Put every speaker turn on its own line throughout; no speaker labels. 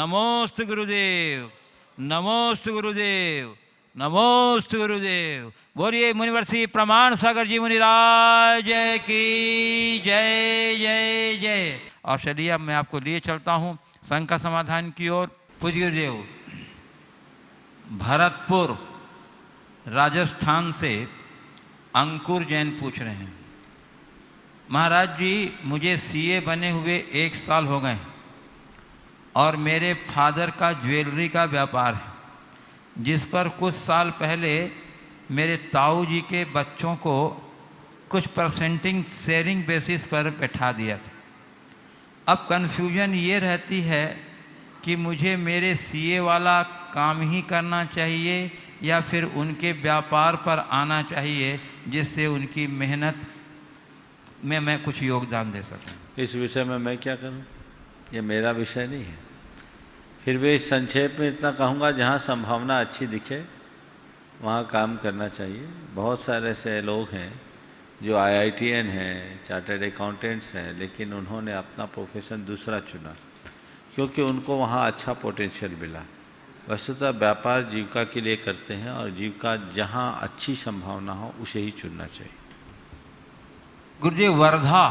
नमोस्तु गुरुदेव, नमोस्तु गुरुदेव, नमोस्तु गुरुदेव। बोलिए मुनिवर श्री प्रमाण सागर जी मुनिराज की जय जय जय। और चलिए अब मैं आपको लिए चलता हूँ शंका समाधान की ओर। पूज्य गुरुदेव, भरतपुर राजस्थान से अंकुर जैन पूछ रहे हैं, महाराज जी मुझे सीए बने हुए 1 साल हो गए और मेरे फादर का ज्वेलरी का व्यापार है, जिस पर कुछ साल पहले मेरे ताऊ जी के बच्चों को कुछ परसेंटिंग शेयरिंग बेसिस पर बैठा दिया था। अब कन्फ्यूजन ये रहती है कि मुझे मेरे सीए वाला काम ही करना चाहिए या फिर उनके व्यापार पर आना चाहिए, जिससे उनकी मेहनत में मैं कुछ योगदान दे सकूं।
इस विषय में मैं क्या करूं? ये मेरा विषय नहीं है। फिर भी संक्षेप में इतना कहूँगा, जहाँ संभावना अच्छी दिखे वहाँ काम करना चाहिए। बहुत सारे ऐसे लोग हैं जो IITN हैं, चार्टर्ड अकाउंटेंट्स हैं, लेकिन उन्होंने अपना प्रोफेशन दूसरा चुना क्योंकि उनको वहाँ अच्छा पोटेंशियल मिला। वस्तुतः व्यापार जीविका के लिए करते हैं और जीविका जहाँ अच्छी संभावना हो उसे ही चुनना चाहिए।
गुरुदेव, वर्धा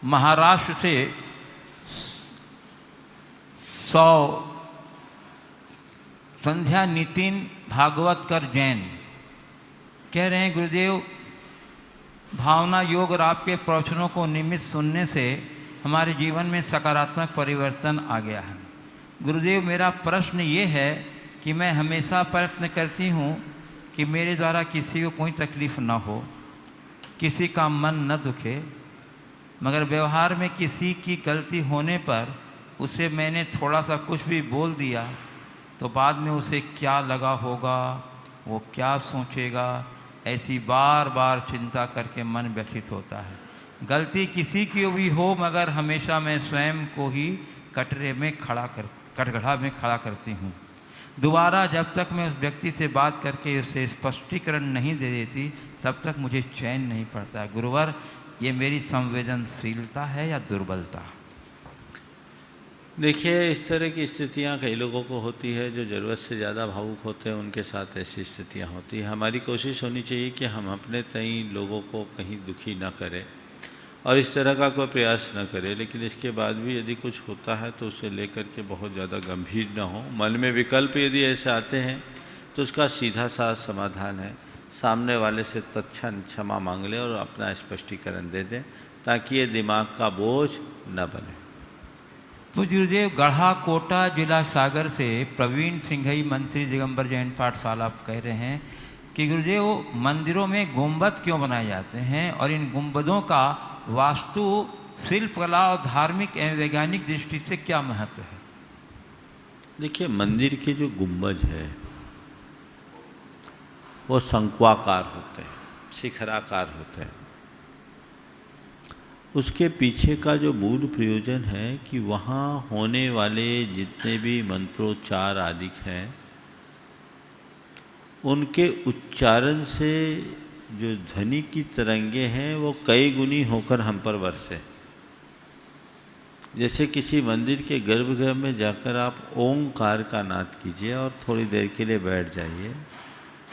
महाराष्ट्र से 100 संध्या नितिन भागवतकर जैन कह रहे हैं, गुरुदेव भावना योग और आपके प्रवचनों को नियमित सुनने से हमारे जीवन में सकारात्मक परिवर्तन आ गया है। गुरुदेव, मेरा प्रश्न ये है कि मैं हमेशा प्रयत्न करती हूँ कि मेरे द्वारा किसी को कोई तकलीफ़ ना हो, किसी का मन न दुखे, मगर व्यवहार में किसी की गलती होने पर उसे मैंने थोड़ा सा कुछ भी बोल दिया तो बाद में उसे क्या लगा होगा, वो क्या सोचेगा, ऐसी बार बार चिंता करके मन व्यथित होता है। गलती किसी की भी हो, मगर हमेशा मैं स्वयं को ही कटघरा में खड़ा करती हूँ। दोबारा जब तक मैं उस व्यक्ति से बात करके उसे स्पष्टीकरण नहीं दे देती तब तक मुझे चैन नहीं पड़ता। गुरुवर, ये मेरी संवेदनशीलता है या दुर्बलता?
देखिए, इस तरह की स्थितियाँ कई लोगों को होती है जो ज़रूरत से ज़्यादा भावुक होते हैं, उनके साथ ऐसी स्थितियाँ होती हैं। हमारी कोशिश होनी चाहिए कि हम अपने तई लोगों को कहीं दुखी ना करें और इस तरह का कोई प्रयास न करें, लेकिन इसके बाद भी यदि कुछ होता है तो उसे लेकर के बहुत ज़्यादा गंभीर ना हो। मन में विकल्प यदि ऐसे आते हैं तो उसका सीधा सा समाधान है, सामने वाले से तत्क्षण क्षमा मांग लें और अपना स्पष्टीकरण दे दें, ताकि ये दिमाग का बोझ न बने।
पूज्य गुरुदेव, गढ़ा कोटा जिला सागर से प्रवीण सिंघई मंत्री दिगंबर जैन पाठशाला कह रहे हैं कि गुरुदेव, मंदिरों में गुंबद क्यों बनाए जाते हैं और इन गुंबदों का वास्तु, शिल्पकला और धार्मिक एवं वैज्ञानिक दृष्टि से क्या महत्व है?
देखिए, मंदिर के जो गुंबज है वो शंक्वाकार होते हैं, शिखराकार होते हैं। उसके पीछे का जो मूल प्रयोजन है कि वहाँ होने वाले जितने भी मंत्रोच्चार आदि हैं, उनके उच्चारण से जो ध्वनि की तरंगे हैं वो कई गुनी होकर हम पर बरसे। जैसे किसी मंदिर के गर्भगृह में जाकर आप ओंकार का नाद कीजिए और थोड़ी देर के लिए बैठ जाइए,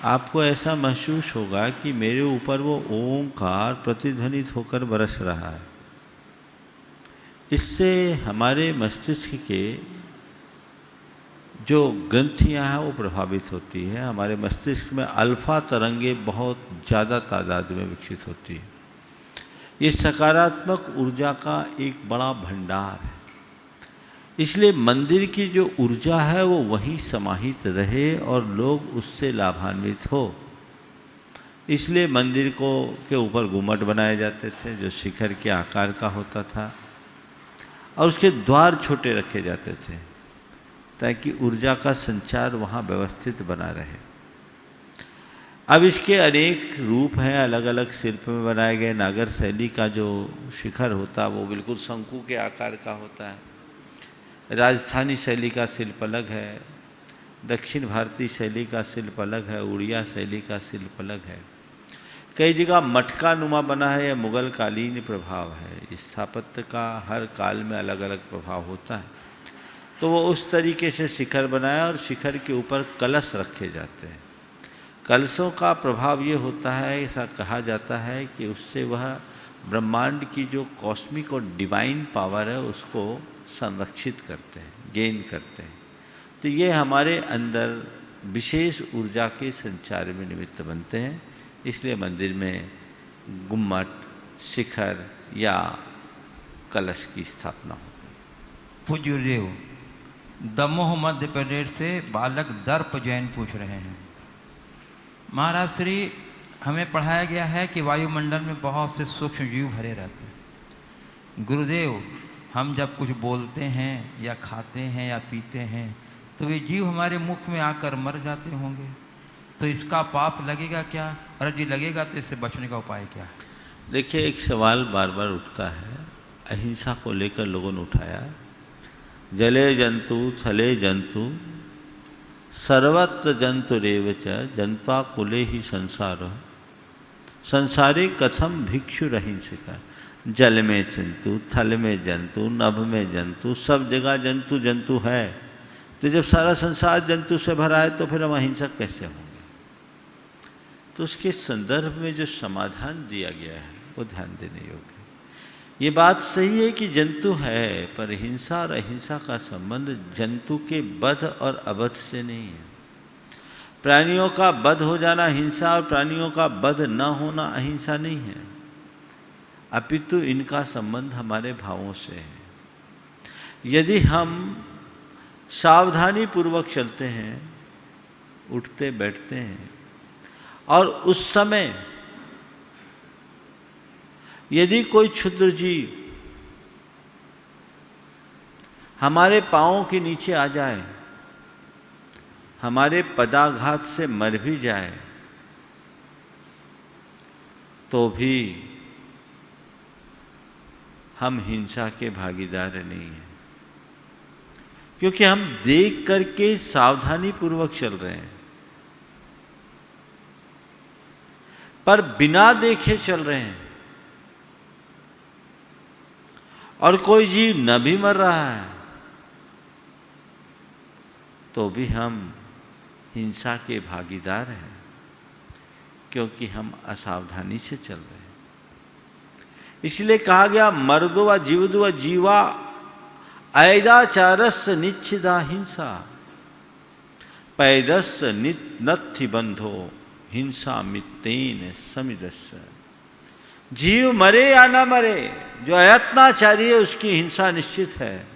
आपको ऐसा महसूस होगा कि मेरे ऊपर वो ओंकार प्रतिध्वनित होकर बरस रहा है। इससे हमारे मस्तिष्क के जो ग्रंथियाँ हैं वो प्रभावित होती है। हमारे मस्तिष्क में अल्फा तरंगे बहुत ज़्यादा तादाद में विकसित होती है। ये सकारात्मक ऊर्जा का एक बड़ा भंडार है। इसलिए मंदिर की जो ऊर्जा है वो वहीं समाहित रहे और लोग उससे लाभान्वित हो। इसलिए मंदिर के ऊपर गुम्बद बनाए जाते थे जो शिखर के आकार का होता था और उसके द्वार छोटे रखे जाते थे ताकि ऊर्जा का संचार वहाँ व्यवस्थित बना रहे। अब इसके अनेक रूप हैं, अलग अलग शिल्प में बनाए गए। नागर शैली का जो शिखर होता है वो बिल्कुल शंकु के आकार का होता है। राजस्थानी शैली का शिल्प अलग है, दक्षिण भारतीय शैली का शिल्प अलग है, उड़िया शैली का शिल्प अलग है। कई जगह मटका नुमा बना है या मुगल कालीन प्रभाव है। स्थापत्य का हर काल में अलग अलग प्रभाव होता है। तो वो उस तरीके से शिखर बनाया और शिखर के ऊपर कलश रखे जाते हैं। कलशों का प्रभाव ये होता है, ऐसा कहा जाता है कि उससे वह ब्रह्मांड की जो कॉस्मिक और डिवाइन पावर है उसको संरक्षित करते हैं, गेन करते हैं। तो ये हमारे अंदर विशेष ऊर्जा के संचार में निमित्त बनते हैं। इसलिए मंदिर में गुम्मट, शिखर या कलश की स्थापना होती है।
पूज्य गुरुदेव, दमोह मध्य प्रदेश से बालक दर्प जैन पूछ रहे हैं, महाराज श्री, हमें पढ़ाया गया है कि वायुमंडल में बहुत से सूक्ष्म जीव भरे रहते हैं। गुरुदेव, हम जब कुछ बोलते हैं या खाते हैं या पीते हैं तो वे जीव हमारे मुख में आकर मर जाते होंगे, तो इसका पाप लगेगा क्या? और यदि लगेगा तो इससे बचने का उपाय क्या है?
देखिए, एक सवाल बार बार उठता है, अहिंसा को लेकर लोगों ने उठाया। जले जंतु थले जंतु सर्वत्र जंतुरेव च जंत्वा कुले ही संसार संसारे कथम भिक्षुरहिंसिका। जल में जंतु, थल में जंतु, नभ में जंतु, सब जगह जंतु जंतु है। तो जब सारा संसार जंतु से भरा है तो फिर हम अहिंसक कैसे होंगे? तो उसके संदर्भ में जो समाधान दिया गया है वो ध्यान देने योग्य है। ये बात सही है कि जंतु है, पर हिंसा और अहिंसा का संबंध जंतु के वध और अवध से नहीं है। प्राणियों का वध हो जाना हिंसा और प्राणियों का वध न होना अहिंसा नहीं है, अपितु इनका संबंध हमारे भावों से है। यदि हम सावधानी पूर्वक चलते हैं, उठते बैठते हैं, और उस समय यदि कोई क्षुद्र जीव हमारे पाँवों के नीचे आ जाए, हमारे पदाघात से मर भी जाए, तो भी हम हिंसा के भागीदार नहीं हैं, क्योंकि हम देख करके सावधानी पूर्वक चल रहे हैं, पर बिना देखे चल रहे हैं। और कोई जीव न भी मर रहा है तो भी हम हिंसा के भागीदार हैं, क्योंकि हम असावधानी से चल रहे हैं। इसलिए कहा गया, मर्दो व जीवदो व जीवा ऐदाचारस निच्छिदा हिंसा पैदस नत्थि बंधो हिंसा मित्तेन समिदस्य। जीव मरे या ना मरे, जो अयत्नाचारी है उसकी हिंसा निश्चित है,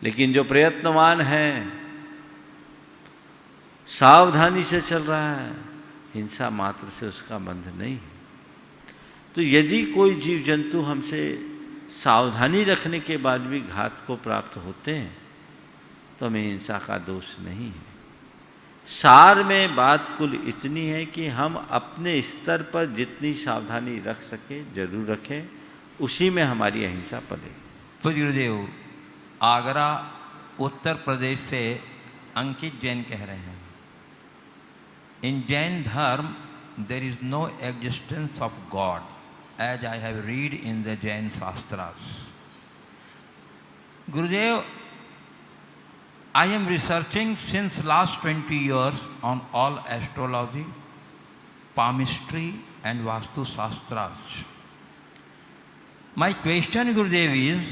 लेकिन जो प्रयत्नवान है, सावधानी से चल रहा है, हिंसा मात्र से उसका बंध नहीं है। तो यदि कोई जीव जंतु हमसे सावधानी रखने के बाद भी घात को प्राप्त होते हैं तो हमें हिंसा का दोष नहीं है। सार में बात कुल इतनी है कि हम अपने स्तर पर जितनी सावधानी रख सके जरूर रखें, उसी में हमारी अहिंसा पले।
तो गुरुदेव, आगरा उत्तर प्रदेश से अंकित जैन कह रहे हैं, in Jain dharma there is no existence of God as I have read in the Jain shastras. Gurudev, I am researching since last 20 years on all astrology, palmistry and Vastu Shastras. My question, Gurudev, is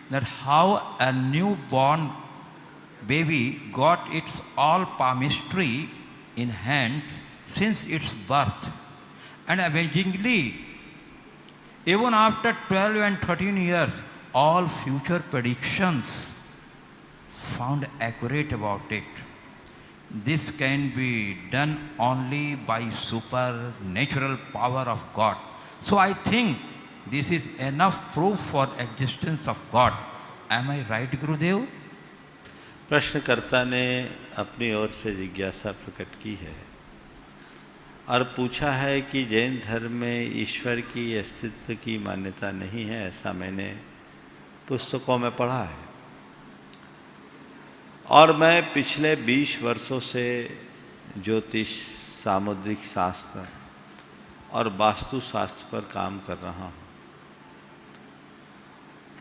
that how a newborn baby got its all palmistry in hand since its birth, and amazingly, even after 12 and 13 years, all future predictions found accurate about it. This can be done only by supernatural power of God. So I think this is enough proof for existence of God. Am I right, Gurudev?
प्रश्नकर्ता ने अपनी ओर से जिज्ञासा प्रकट की है और पूछा है कि जैन धर्म में ईश्वर की अस्तित्व की मान्यता नहीं है, ऐसा मैंने पुस्तकों में पढ़ा है। और मैं पिछले 20 वर्षों से ज्योतिष, सामुद्रिक शास्त्र और वास्तु शास्त्र पर काम कर रहा हूँ।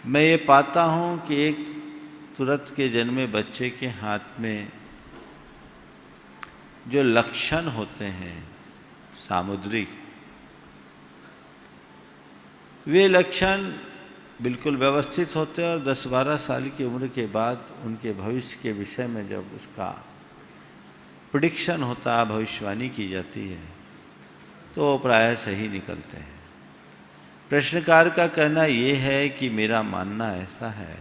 मैं ये पाता हूँ कि एक तुरंत के जन्मे बच्चे के हाथ में जो लक्षण होते हैं सामुद्रिक, वे लक्षण बिल्कुल व्यवस्थित होते हैं और 10-12 साल की उम्र के बाद उनके भविष्य के विषय में जब उसका प्रेडिक्शन होता है, भविष्यवाणी की जाती है, तो वो प्रायः सही निकलते हैं। प्रश्नकार का कहना ये है कि मेरा मानना ऐसा है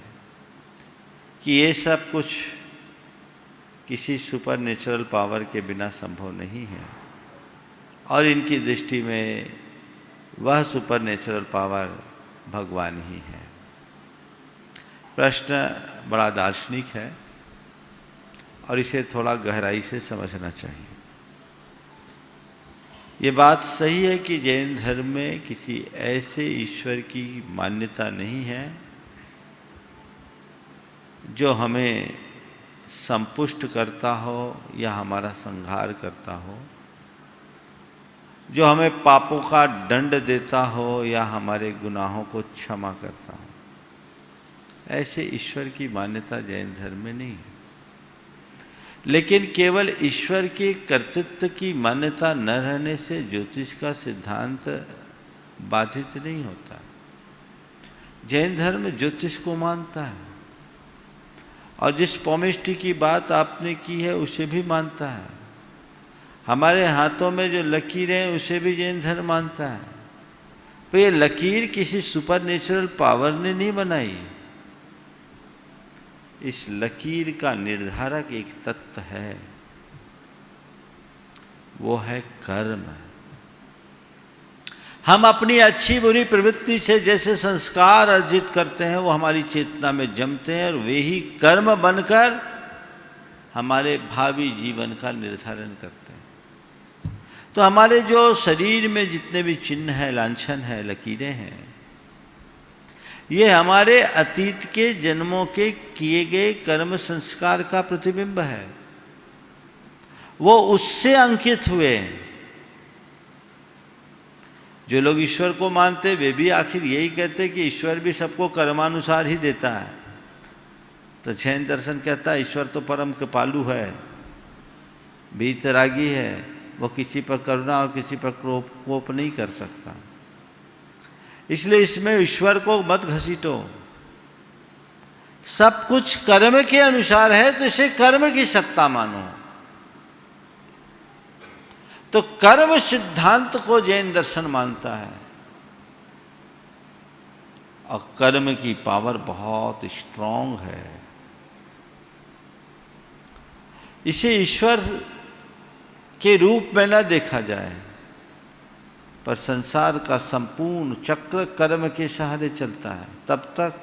कि ये सब कुछ किसी सुपर नेचुरल पावर के बिना संभव नहीं है और इनकी दृष्टि में वह सुपर नेचुरल पावर भगवान ही है। प्रश्न बड़ा दार्शनिक है और इसे थोड़ा गहराई से समझना चाहिए। ये बात सही है कि जैन धर्म में किसी ऐसे ईश्वर की मान्यता नहीं है जो हमें संपुष्ट करता हो या हमारा संहार करता हो, जो हमें पापों का दंड देता हो या हमारे गुनाहों को क्षमा करता हो। ऐसे ईश्वर की मान्यता जैन धर्म में नहीं है। लेकिन केवल ईश्वर के कर्तृत्व की मान्यता न रहने से ज्योतिष का सिद्धांत बाधित नहीं होता। जैन धर्म ज्योतिष को मानता है और जिस पॉमिस्ट्री की बात आपने की है उसे भी मानता है। हमारे हाथों में जो लकीर है उसे भी जैन धर्म मानता है। तो ये लकीर किसी सुपर नेचुरल पावर ने नहीं बनाई। इस लकीर का निर्धारक एक तत्व है, वो है कर्म। हम अपनी अच्छी बुरी प्रवृत्ति से जैसे संस्कार अर्जित करते हैं वो हमारी चेतना में जमते हैं और वे ही कर्म बनकर हमारे भावी जीवन का निर्धारण करते हैं। तो हमारे जो शरीर में जितने भी चिन्ह हैं, लांछन है, लकीरें हैं, ये हमारे अतीत के जन्मों के किए गए कर्म संस्कार का प्रतिबिंब है। वो उससे अंकित हुए हैं। जो लोग ईश्वर को मानते वे भी आखिर यही कहते कि ईश्वर भी सबको कर्मानुसार ही देता है। तो जैन दर्शन कहता है ईश्वर तो परम कृपालु है, बीतरागी है, वो किसी पर करुणा और किसी पर कोप नहीं कर सकता। इसलिए इसमें ईश्वर को मत घसीटो। सब कुछ कर्म के अनुसार है तो इसे कर्म की सत्ता मानो। तो कर्म सिद्धांत को जैन दर्शन मानता है और कर्म की पावर बहुत स्ट्रांग है। इसे ईश्वर के रूप में न देखा जाए, पर संसार का संपूर्ण चक्र कर्म के सहारे चलता है तब तक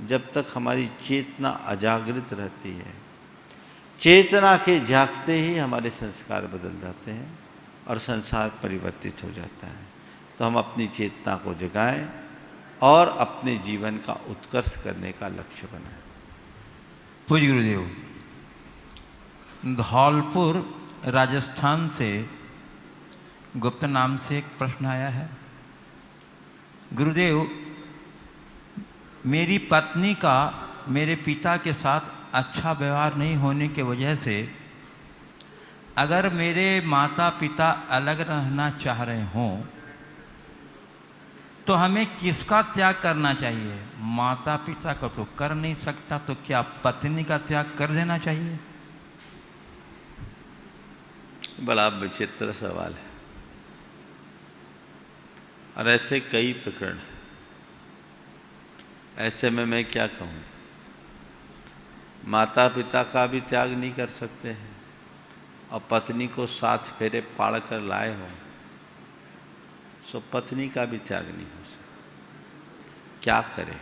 जब तक हमारी चेतना अजागृत रहती है। चेतना के जागते ही हमारे संस्कार बदल जाते हैं और संसार परिवर्तित हो जाता है। तो हम अपनी चेतना को जगाएं और अपने जीवन का उत्कर्ष करने का लक्ष्य बनाएं।
पूज्य गुरुदेव, धौलपुर राजस्थान से गुप्त नाम से एक प्रश्न आया है। गुरुदेव, मेरी पत्नी का मेरे पिता के साथ अच्छा व्यवहार नहीं होने की वजह से अगर मेरे माता पिता अलग रहना चाह रहे हों तो हमें किसका त्याग करना चाहिए? माता पिता का तो कर नहीं सकता, तो क्या पत्नी का त्याग कर देना चाहिए?
बड़ा विचित्र सवाल है और ऐसे कई प्रकरण हैं। ऐसे में मैं क्या कहूँ? माता पिता का भी त्याग नहीं कर सकते हैं और पत्नी को 7 फेरे पाड़ कर लाए हो, सो पत्नी का भी त्याग नहीं हो सकता। क्या करें?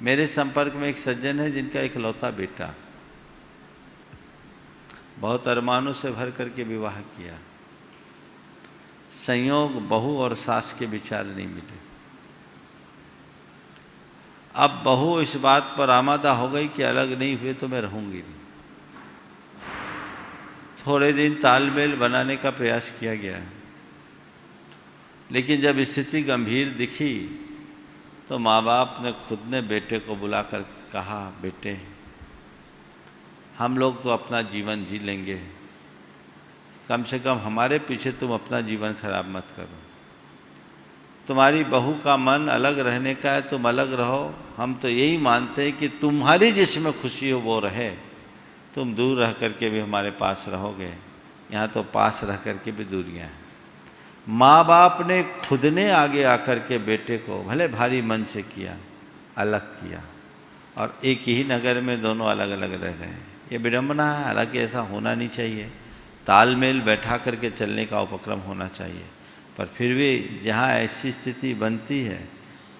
मेरे संपर्क में एक सज्जन है जिनका इकलौता बेटा, बहुत अरमानों से भर करके विवाह किया। संयोग बहू और सास के विचार नहीं मिले। अब बहू इस बात पर आमादा हो गई कि अलग नहीं हुए तो मैं रहूंगी नहीं। थोड़े दिन तालमेल बनाने का प्रयास किया गया, लेकिन जब स्थिति गंभीर दिखी तो माँ बाप ने खुद ने बेटे को बुलाकर कहा, बेटे हम लोग तो अपना जीवन जी लेंगे, कम से कम हमारे पीछे तुम अपना जीवन खराब मत करो। तुम्हारी बहू का मन अलग रहने का है, तुम अलग रहो। हम तो यही मानते हैं कि तुम्हारी जिसमें खुशी हो वो रहे। तुम दूर रह करके भी हमारे पास रहोगे, यहाँ तो पास रह करके भी दूरियाँ हैं। माँ बाप ने खुद ने आगे आकर के बेटे को भले भारी मन से किया, अलग किया, और एक ही नगर में दोनों अलग अलग रह रहे हैं। ये विडम्बना है, हालांकि ऐसा होना नहीं चाहिए। तालमेल बैठा करके चलने का उपक्रम होना चाहिए, पर फिर भी जहाँ ऐसी स्थिति बनती है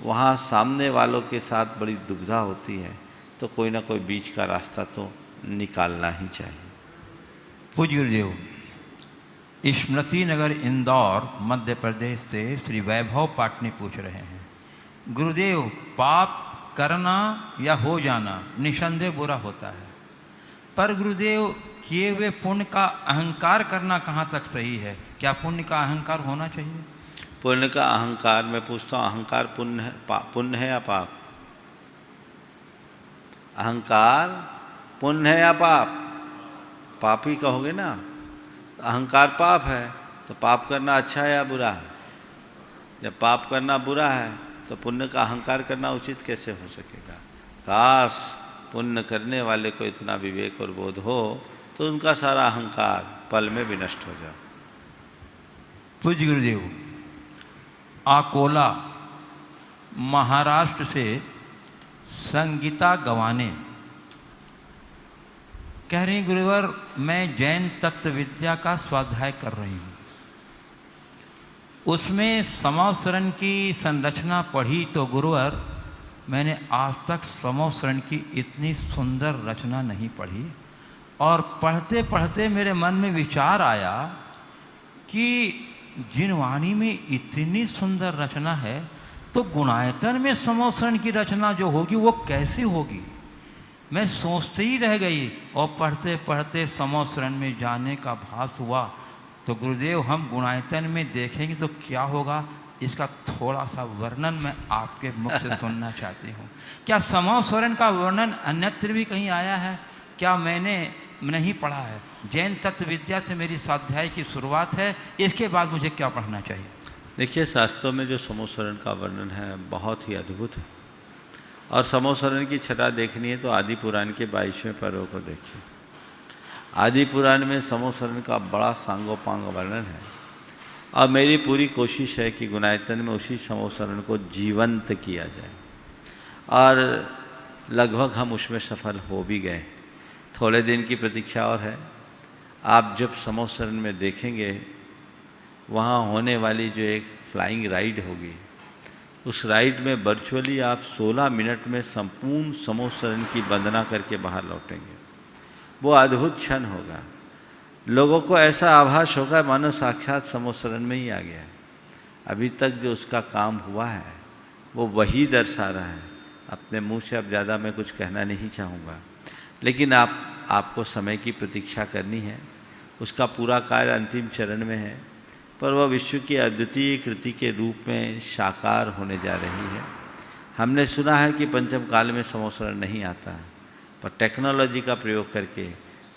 वहाँ सामने वालों के साथ बड़ी दुविधा होती है, तो कोई ना कोई बीच का रास्ता तो निकालना ही चाहिए।
पूज्य गुरुदेव, स्मृति नगर इंदौर मध्य प्रदेश से श्री वैभव पाटनी पूछ रहे हैं, गुरुदेव पाप करना या हो जाना निसंदेह बुरा होता है, पर गुरुदेव किए हुए पुण्य का अहंकार करना कहाँ तक सही है? क्या पुण्य का अहंकार होना चाहिए?
पुण्य का अहंकार, मैं पूछता हूँ, अहंकार पुण्य है या पाप? अहंकार पुण्य है या पाप? पाप ही कहोगे ना। अहंकार पाप है तो पाप करना अच्छा है या बुरा है? जब पाप करना बुरा है तो पुण्य का अहंकार करना उचित कैसे हो सकेगा? काश पुण्य करने वाले को इतना विवेक और बोध हो तो उनका सारा अहंकार पल में भी नष्ट हो जाए।
पूज्य गुरुदेव, अकोला महाराष्ट्र से संगीता गवाने कह रही, गुरुवर मैं जैन तत्व विद्या का स्वाध्याय कर रही हूँ, उसमें समवसरण की संरचना पढ़ी तो गुरुवर मैंने आज तक समवसरण की इतनी सुंदर रचना नहीं पढ़ी, और पढ़ते पढ़ते मेरे मन में विचार आया कि जिन वाणी में इतनी सुंदर रचना है तो गुणायतन में समवसरण की रचना जो होगी वो कैसी होगी? मैं सोचते ही रह गई, और पढ़ते पढ़ते समवसरण में जाने का भास हुआ। तो गुरुदेव हम गुणायतन में देखेंगे तो क्या होगा, इसका थोड़ा सा वर्णन मैं आपके मुख से सुनना चाहती हूँ। क्या समवसरण का वर्णन अन्यत्र भी कहीं आया है? क्या मैंने नहीं पढ़ा है? जैन तत्व विद्या से मेरी स्वाध्याय की शुरुआत है, इसके बाद मुझे क्या पढ़ना चाहिए?
देखिए, शास्त्रों में जो समवसरण का वर्णन है बहुत ही अद्भुत है, और समवसरण की छटा देखनी है तो आदि पुराण के 22वें पर्व को देखिए। आदि पुराण में समवसरण का बड़ा सांगोपांग वर्णन है, और मेरी पूरी कोशिश है कि गुणायतन में उसी समवसरण को जीवंत किया जाए, और लगभग हम उसमें सफल हो भी गए। थोड़े दिन की प्रतीक्षा और है। आप जब समवसरण में देखेंगे वहाँ होने वाली जो एक फ्लाइंग राइड होगी, उस राइड में वर्चुअली आप 16 मिनट में संपूर्ण समवसरण की वंदना करके बाहर लौटेंगे। वो अद्भुत क्षण होगा। लोगों को ऐसा आभास होगा मानो साक्षात समवसरण में ही आ गया है। अभी तक जो उसका काम हुआ है वो वही दर्शा रहा है। अपने मुंह से अब ज़्यादा मैं कुछ कहना नहीं चाहूँगा, लेकिन आपको समय की प्रतीक्षा करनी है। उसका पूरा कार्य अंतिम चरण में है, पर वह विश्व की अद्वितीय कृति के रूप में साकार होने जा रही है। हमने सुना है कि पंचम काल में समवसरण नहीं आता है, पर टेक्नोलॉजी का प्रयोग करके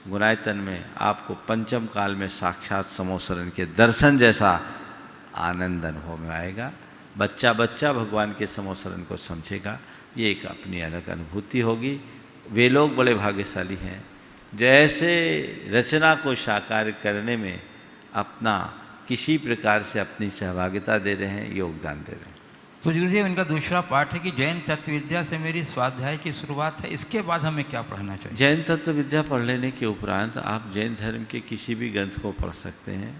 गुणायतन में आपको पंचम काल में साक्षात समवसरण के दर्शन जैसा आनंद अनुभव में आएगा। बच्चा बच्चा भगवान के समवसरण को समझेगा। ये एक अपनी अलग अनुभूति होगी। वे लोग बड़े भाग्यशाली हैं जो ऐसे रचना को साकार करने में अपना किसी प्रकार से अपनी सहभागिता दे रहे हैं, योगदान दे रहे हैं।
तो गुरुदेव, इनका दूसरा पाठ है कि जैन तत्व विद्या से मेरी स्वाध्याय की शुरुआत है, इसके बाद हमें क्या पढ़ना चाहिए?
जैन तत्व विद्या पढ़ लेने के उपरांत आप जैन धर्म के किसी भी ग्रंथ को पढ़ सकते हैं।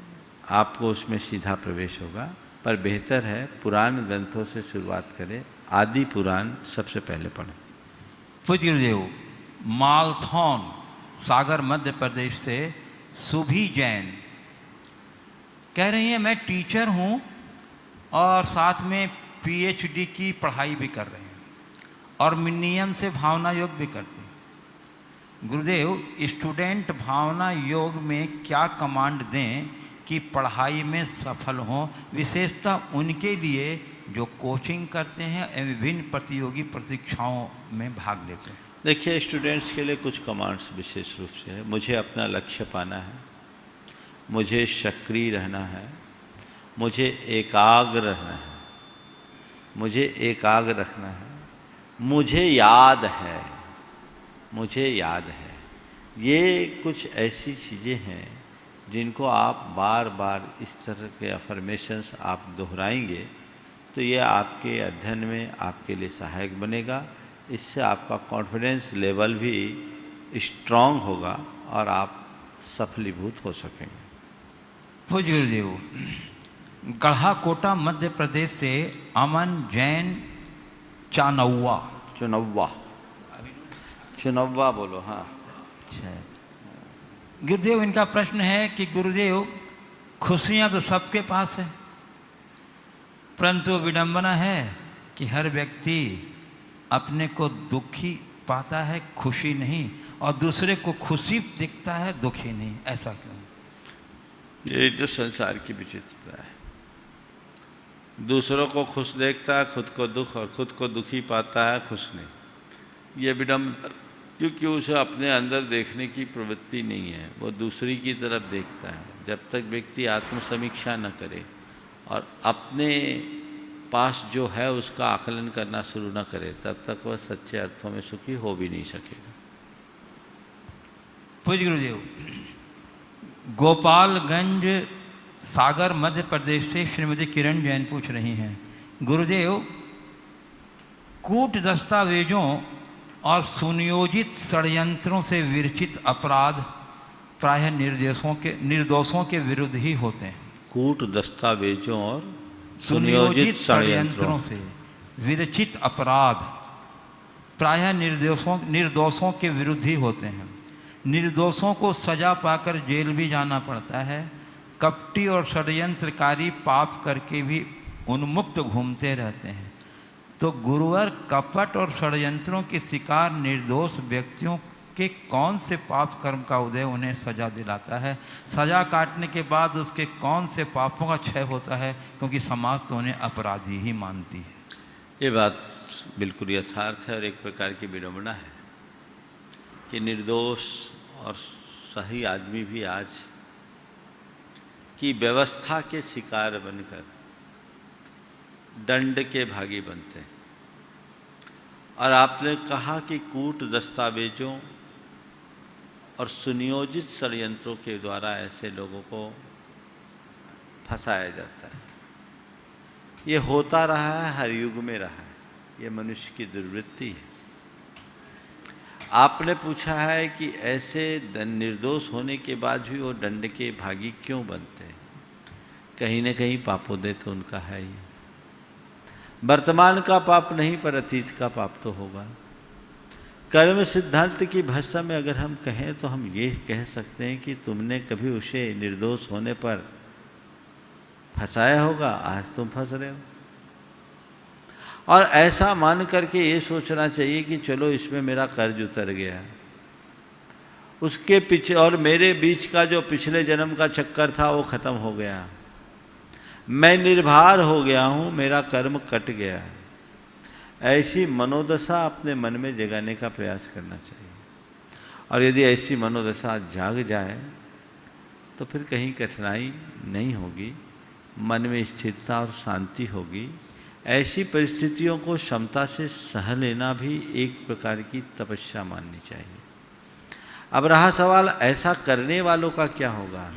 आपको उसमें सीधा प्रवेश होगा, पर बेहतर है पुराण ग्रंथों से शुरुआत करें। आदि पुराण सबसे पहले पढ़ें।
पूज्य गुरुदेव, मालथौन सागर मध्य प्रदेश से सुभी जैन कह रही हैं, मैं टीचर हूँ और साथ में पीएचडी की पढ़ाई भी कर रहे हैं, और नियम से भावना योग भी करते हैं। गुरुदेव, स्टूडेंट भावना योग में क्या कमांड दें कि पढ़ाई में सफल हों, विशेषतः उनके लिए जो कोचिंग करते हैं एवं विभिन्न प्रतियोगी परीक्षाओं में भाग लेते हैं?
देखिए, स्टूडेंट्स के लिए कुछ कमांड्स विशेष रूप से है। मुझे अपना लक्ष्य पाना है, मुझे सक्रिय रहना है, मुझे एकाग्र रहना है, मुझे एकाग्र रखना है, मुझे याद है, मुझे याद है। ये कुछ ऐसी चीज़ें हैं जिनको आप बार बार इस तरह के अफर्मेशंस आप दोहराएंगे तो ये आपके अध्ययन में आपके लिए सहायक बनेगा। इससे आपका कॉन्फिडेंस लेवल भी स्ट्रांग होगा और आप सफलीभूत हो सकेंगे।
पूज्य गुरुदेव, गढ़ा कोटा मध्य प्रदेश से अमन जैन चानौवा
चुनौवा बोलो। हाँ,
अच्छा गुरुदेव, इनका प्रश्न है कि गुरुदेव, खुशियाँ तो सबके पास है, परंतु विडंबना है कि हर व्यक्ति अपने को दुखी पाता है, खुशी नहीं, और दूसरे को खुशी दिखता है, दुखी नहीं। ऐसा क्यों?
ये जो संसार की विचित्रता है, दूसरों को खुश देखता है, खुद को दुख, और खुद को दुखी पाता है, खुश नहीं। ये विडंबना, क्योंकि उसे अपने अंदर देखने की प्रवृत्ति नहीं है, वो दूसरी की तरफ देखता है। जब तक व्यक्ति आत्मसमीक्षा न करे और अपने पास जो है उसका आकलन करना शुरू न करे, तब तक वह सच्चे अर्थों में सुखी हो भी नहीं सकेगा।
पूज्य गुरुदेव, गोपालगंज सागर मध्य प्रदेश से श्रीमती किरण जैन पूछ रही हैं, गुरुदेव, कूट दस्तावेजों और सुनियोजित षड्यंत्रों से विरचित अपराध प्रायः निर्दोषों के विरुद्ध ही होते हैं।
कूट दस्तावेजों और
सुनियोजित षड्यंत्रों से विरचित अपराध प्रायः निर्दोषों के विरुद्ध ही होते हैं। निर्दोषों को सजा पाकर जेल भी जाना पड़ता है। कपटी और षड्यंत्रकारी पाप करके भी उन्मुक्त घूमते रहते हैं। तो गुरुवर, कपट और षड्यंत्रों के शिकार निर्दोष व्यक्तियों के कौन से पाप कर्म का उदय उन्हें सजा दिलाता है? सजा काटने के बाद उसके कौन से पापों का क्षय होता है, क्योंकि समाज तो उन्हें अपराधी ही मानती है?
ये बात बिल्कुल यथार्थ है और एक प्रकार की विडंबना है कि निर्दोष और सही आदमी भी आज की व्यवस्था के शिकार बनकर दंड के भागी बनते हैं। और आपने कहा कि कूट दस्तावेजों और सुनियोजित षड्यंत्रों के द्वारा ऐसे लोगों को फंसाया जाता है। ये होता रहा है, हर युग में रहा है, ये मनुष्य की दुर्वृत्ति है। आपने पूछा है कि ऐसे निर्दोष होने के बाद भी वो दंड के भागी क्यों बनते हैं? कहीं न कहीं पापोदय तो उनका है ही। वर्तमान का पाप नहीं, पर अतीत का पाप तो होगा। कर्म सिद्धांत की भाषा में अगर हम कहें तो हम ये कह सकते हैं कि तुमने कभी उसे निर्दोष होने पर फंसाया होगा, आज तुम फंस रहे हो। और ऐसा मान करके ये सोचना चाहिए कि चलो इसमें मेरा कर्ज उतर गया, उसके पीछे और मेरे बीच का जो पिछले जन्म का चक्कर था वो खत्म हो गया, मैं निर्भर हो गया हूँ, मेरा कर्म कट गया। ऐसी मनोदशा अपने मन में जगाने का प्रयास करना चाहिए। और यदि ऐसी मनोदशा जाग जाए तो फिर कहीं कठिनाई नहीं होगी, मन में स्थिरता और शांति होगी। ऐसी परिस्थितियों को क्षमता से सह लेना भी एक प्रकार की तपस्या माननी चाहिए। अब रहा सवाल ऐसा करने वालों का क्या होगा,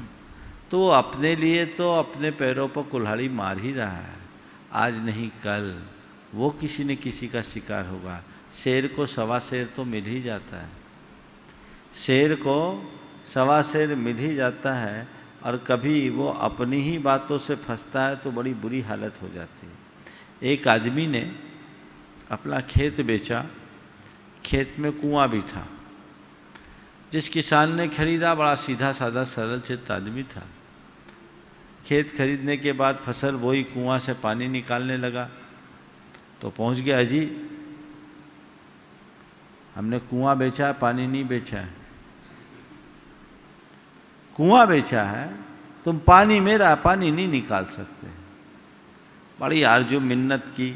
तो अपने लिए तो अपने पैरों पर कुल्हाड़ी मार ही रहा है। आज नहीं कल वो किसी न किसी का शिकार होगा। शेर को सवा शेर तो मिल ही जाता है, शेर को सवा शेर मिल ही जाता है, और कभी वो अपनी ही बातों से फंसता है तो बड़ी बुरी हालत हो जाती है। एक आदमी ने अपना खेत बेचा, खेत में कुआं भी था। जिस किसान ने खरीदा बड़ा सीधा साधा सरल चित्त आदमी था। खेत खरीदने के बाद फसल बोई, कुआं से पानी निकालने लगा तो पहुंच गया, अजी हमने कुआं बेचा, पानी नहीं बेचा है। कुआं बेचा है, तुम पानी मेरा पानी नहीं निकाल सकते। बड़ी आरजू मिन्नत की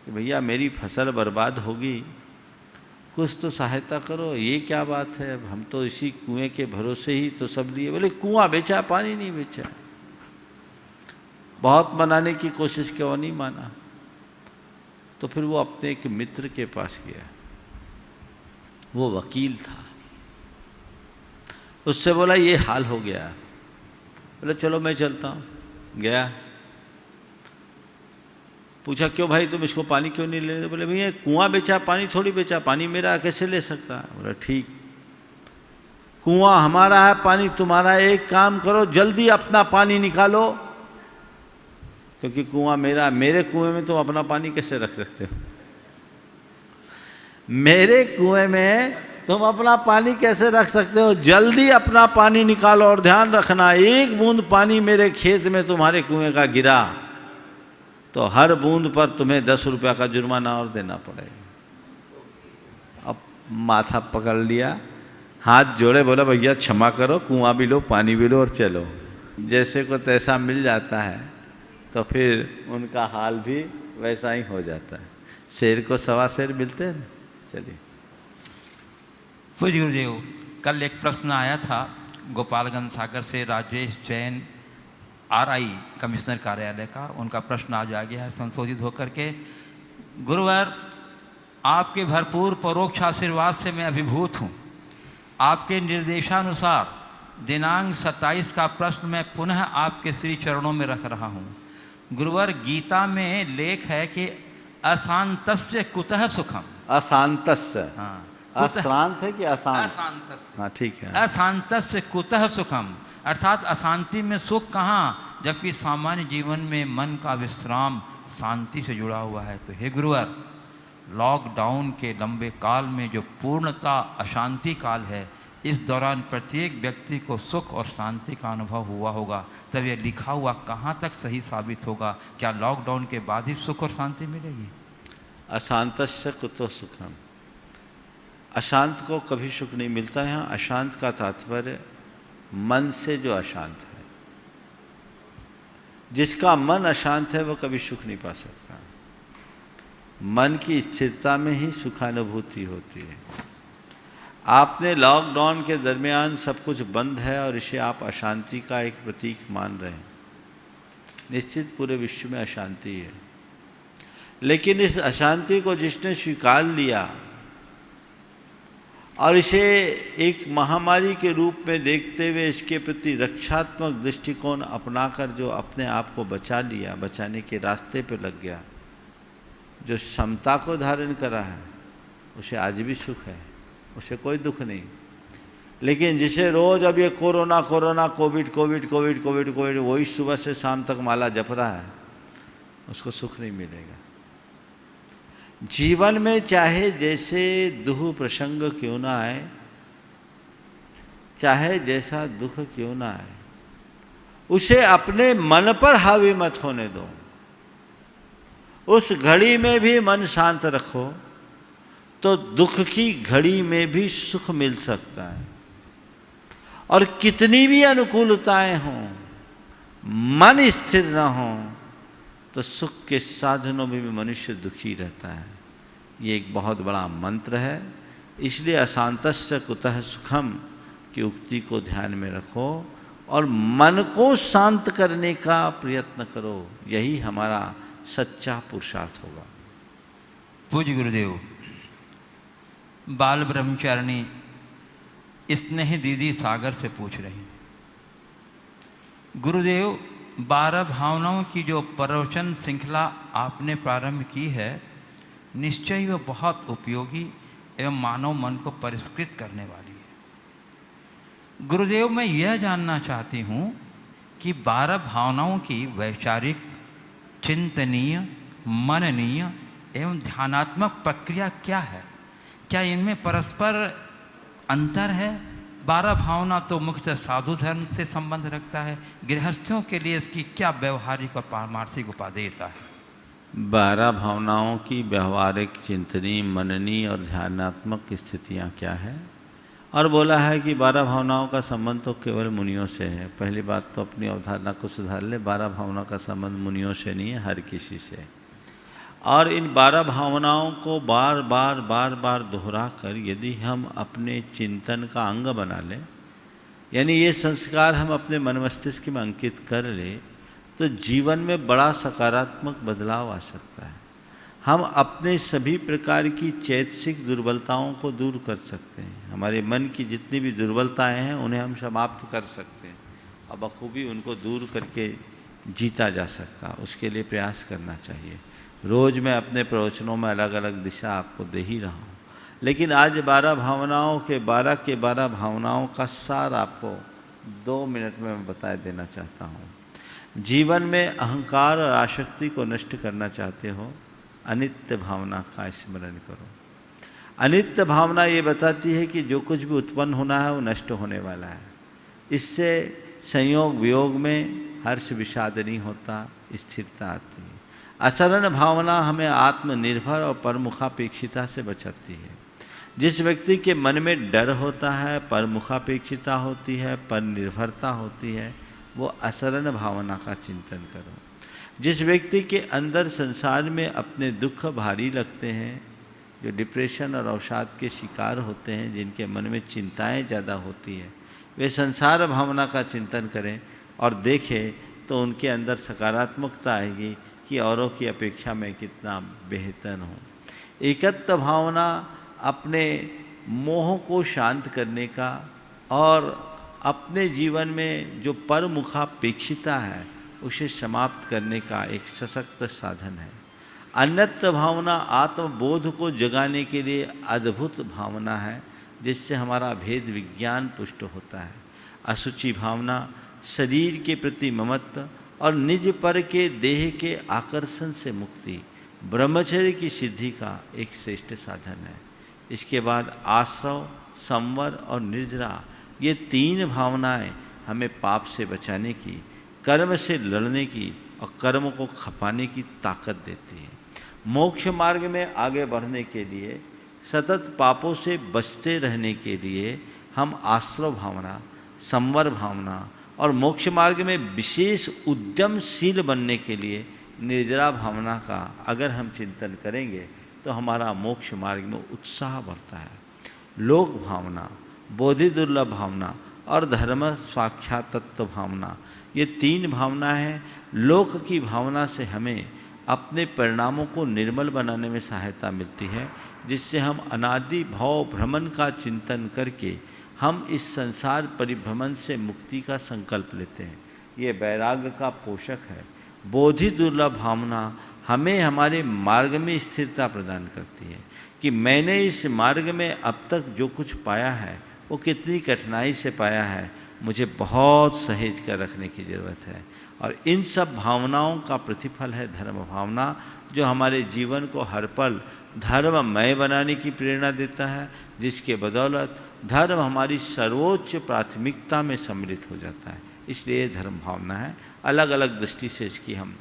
कि भैया मेरी फसल बर्बाद होगी, कुछ तो सहायता करो। ये क्या बात है, हम तो इसी कुएं के भरोसे ही तो सब लिए। बोले कुआं बेचा, पानी नहीं बेचा। बहुत मनाने की कोशिश की, वो नहीं माना। तो फिर वो अपने एक मित्र के पास गया, वो वकील था। उससे बोला ये हाल हो गया। बोले चलो मैं चलता हूँ। गया, पूछा क्यों भाई तुम इसको पानी क्यों नहीं ले रहे? बोले भैया कुआं बेचा, पानी थोड़ी बेचा, पानी मेरा कैसे ले सकता है? बोला ठीक, कुआं हमारा है, पानी तुम्हारा। एक काम करो, जल्दी अपना पानी निकालो, क्योंकि कुआं मेरा। मेरे कुएं में तुम अपना पानी कैसे रख सकते हो? मेरे कुएं में तुम अपना पानी कैसे रख सकते हो? जल्दी अपना पानी निकालो। और ध्यान रखना, एक बूंद पानी मेरे खेत में तुम्हारे कुएं का गिरा तो हर बूंद पर तुम्हें 10 रुपया का जुर्माना और देना पड़ेगा। अब माथा पकड़ लिया, हाथ जोड़े, बोला भैया क्षमा करो, कुआं भी लो, पानी भी लो और चलो। जैसे को तैसा मिल जाता है तो फिर उनका हाल भी वैसा ही हो जाता है। शेर को सवा शेर मिलते हैं ना। चलिए।
पूज्य गुरुदेव, कल एक प्रश्न आया था गोपालगंज सागर से, राजेश जैन, आरआई कमिश्नर कार्यालय का। उनका प्रश्न आज आ गया है संशोधित होकर के। गुरुवर, आपके भरपूर परोक्ष आशीर्वाद से मैं अभिभूत हूँ। आपके निर्देशानुसार दिनांक 27 का प्रश्न मैं पुनः आपके श्री चरणों में रख रहा हूँ। गुरुवर, गीता में लेख है कि अशांतस्य कुतः सुखम।
अशांतस्य,
हाँ,
अशांत है कि अशांत?
अशांतस्य,
हाँ ठीक है।
अशांतस्य कुतः सुखम, अर्थात अशांति में सुख कहाँ, जबकि सामान्य जीवन में मन का विश्राम शांति से जुड़ा हुआ है। तो हे गुरुवर, लॉकडाउन के लंबे काल में जो पूर्णता अशांति काल है, इस दौरान प्रत्येक व्यक्ति को सुख और शांति का अनुभव हुआ होगा। तब यह लिखा हुआ कहाँ तक सही साबित होगा? क्या लॉकडाउन के बाद ही सुख और शांति मिलेगी?
अशांतस्य कुतो सुखम, अशांत को कभी सुख नहीं मिलता है। यहाँ अशांत का तात्पर्य मन से जो अशांत है। जिसका मन अशांत है वो कभी सुख नहीं पा सकता। मन की स्थिरता में ही सुखानुभूति होती है। आपने लॉकडाउन के दरमियान सब कुछ बंद है और इसे आप अशांति का एक प्रतीक मान रहे हैं। निश्चित पूरे विश्व में अशांति है, लेकिन इस अशांति को जिसने स्वीकार लिया और इसे एक महामारी के रूप में देखते हुए इसके प्रति रक्षात्मक दृष्टिकोण अपनाकर जो अपने आप को बचा लिया, बचाने के रास्ते पर लग गया, जो क्षमता को धारण करा है, उसे आज भी सुख है, उसे कोई दुख नहीं। लेकिन जिसे रोज अब ये corona corona Covid Covid Covid Covid Covid वही सुबह से शाम तक माला जप रहा है, उसको सुख नहीं मिलेगा। जीवन में चाहे जैसे दुख प्रसंग क्यों ना आए, चाहे जैसा दुख क्यों ना आए, उसे अपने मन पर हावी मत होने दो। उस घड़ी में भी मन शांत रखो तो दुख की घड़ी में भी सुख मिल सकता है। और कितनी भी अनुकूलताएं हों, मन स्थिर न हो तो सुख के साधनों में भी मनुष्य दुखी रहता है। ये एक बहुत बड़ा मंत्र है। इसलिए अशांतस्य कुतः सुखम की उक्ति को ध्यान में रखो और मन को शांत करने का प्रयत्न करो। यही हमारा सच्चा पुरुषार्थ होगा।
पूज्य गुरुदेव, बाल ब्रह्मचारिणी स्नेह दीदी सागर से पूछ रही, गुरुदेव 12 भावनाओं की जो प्रवचन श्रृंखला आपने प्रारंभ की है, निश्चय ही वह बहुत उपयोगी एवं मानव मन को परिष्कृत करने वाली है। गुरुदेव, मैं यह जानना चाहती हूँ कि 12 भावनाओं की वैचारिक, चिंतनीय, मननीय एवं ध्यानात्मक प्रक्रिया क्या है? क्या इनमें परस्पर अंतर है? 12 भावना तो मुख्यतः साधु धर्म से संबंध रखता है। गृहस्थियों के लिए इसकी क्या व्यवहारिक और पारमार्थिक उपादेयता है?
12 भावनाओं की व्यवहारिक, चिंतनीय, मननीय और ध्यानात्मक स्थितियाँ क्या है और बोला है कि 12 भावनाओं का संबंध तो केवल मुनियों से है। पहली बात तो अपनी अवधारणा को सुधार ले, 12 भावनाओं का संबंध मुनियों से नहीं है, हर किसी से। और इन 12 भावनाओं को बार बार दोहरा कर यदि हम अपने चिंतन का अंग बना लें, यानी ये संस्कार हम अपने मन मस्तिष्क में अंकित कर ले, तो जीवन में बड़ा सकारात्मक बदलाव आ सकता है। हम अपने सभी प्रकार की चैतसिक दुर्बलताओं को दूर कर सकते हैं। हमारे मन की जितनी भी दुर्बलताएं हैं उन्हें हम समाप्त कर सकते हैं और बखूबी उनको दूर करके जीता जा सकता है। उसके लिए प्रयास करना चाहिए। रोज़ मैं अपने प्रवचनों में अलग अलग दिशा आपको दे ही रहा हूँ, लेकिन आज 12 भावनाओं के 12 भावनाओं का सार आपको 2 मिनट में मैं बता देना चाहता हूँ। जीवन में अहंकार और आसक्ति को नष्ट करना चाहते हो, अनित्य भावना का स्मरण करो। अनित्य भावना ये बताती है कि जो कुछ भी उत्पन्न होना है वो नष्ट होने वाला है। इससे संयोग वियोग में हर्ष विषाद नहीं होता, स्थिरता आती है। असरण भावना हमें आत्मनिर्भर और परमुखापेक्षिता से बचाती है। जिस व्यक्ति के मन में डर होता है, परमुखापेक्षिता होती है, पर निर्भरता होती है, वो असरण भावना का चिंतन करो। जिस व्यक्ति के अंदर संसार में अपने दुख भारी लगते हैं, जो डिप्रेशन और अवसाद के शिकार होते हैं, जिनके मन में चिंताएं ज़्यादा होती हैं, वे संसार भावना का चिंतन करें और देखें तो उनके अंदर सकारात्मकता आएगी कि औरों की अपेक्षा में कितना बेहतर हूँ। एकत्व भावना अपने मोह को शांत करने का और अपने जीवन में जो परमुखापेक्षिता है उसे समाप्त करने का एक सशक्त साधन है। अन्यत्व भावना आत्मबोध को जगाने के लिए अद्भुत भावना है, जिससे हमारा भेद विज्ञान पुष्ट होता है। असुचि भावना शरीर के प्रति ममत्व और निज पर के देह के आकर्षण से मुक्ति, ब्रह्मचर्य की सिद्धि का एक श्रेष्ठ साधन है। इसके बाद आश्रव, संवर और निर्जरा, ये 3 भावनाएं हमें पाप से बचाने की, कर्म से लड़ने की और कर्म को खपाने की ताकत देती है। मोक्ष मार्ग में आगे बढ़ने के लिए, सतत पापों से बचते रहने के लिए हम आश्रव भावना, संवर भावना और मोक्ष मार्ग में विशेष उद्यमशील बनने के लिए निर्जरा भावना का अगर हम चिंतन करेंगे तो हमारा मोक्ष मार्ग में उत्साह बढ़ता है। लोक भावना, बोधि दुर्लभ भावना और धर्म साक्षात्व भावना, ये 3 भावना हैं। लोक की भावना से हमें अपने परिणामों को निर्मल बनाने में सहायता मिलती है, जिससे हम अनादि भव भ्रमण का चिंतन करके हम इस संसार परिभ्रमण से मुक्ति का संकल्प लेते हैं। ये वैराग्य का पोषक है। बोधि दुर्लभ भावना हमें हमारे मार्ग में स्थिरता प्रदान करती है कि मैंने इस मार्ग में अब तक जो कुछ पाया है वो कितनी कठिनाई से पाया है, मुझे बहुत सहेज कर रखने की ज़रूरत है। और इन सब भावनाओं का प्रतिफल है धर्म भावना, जो हमारे जीवन को हर पल धर्ममय बनाने की प्रेरणा देता है, जिसके बदौलत धर्म हमारी सर्वोच्च प्राथमिकता में सम्मिलित हो जाता है। इसलिए धर्म भावना है। अलग अलग दृष्टि से इसकी हम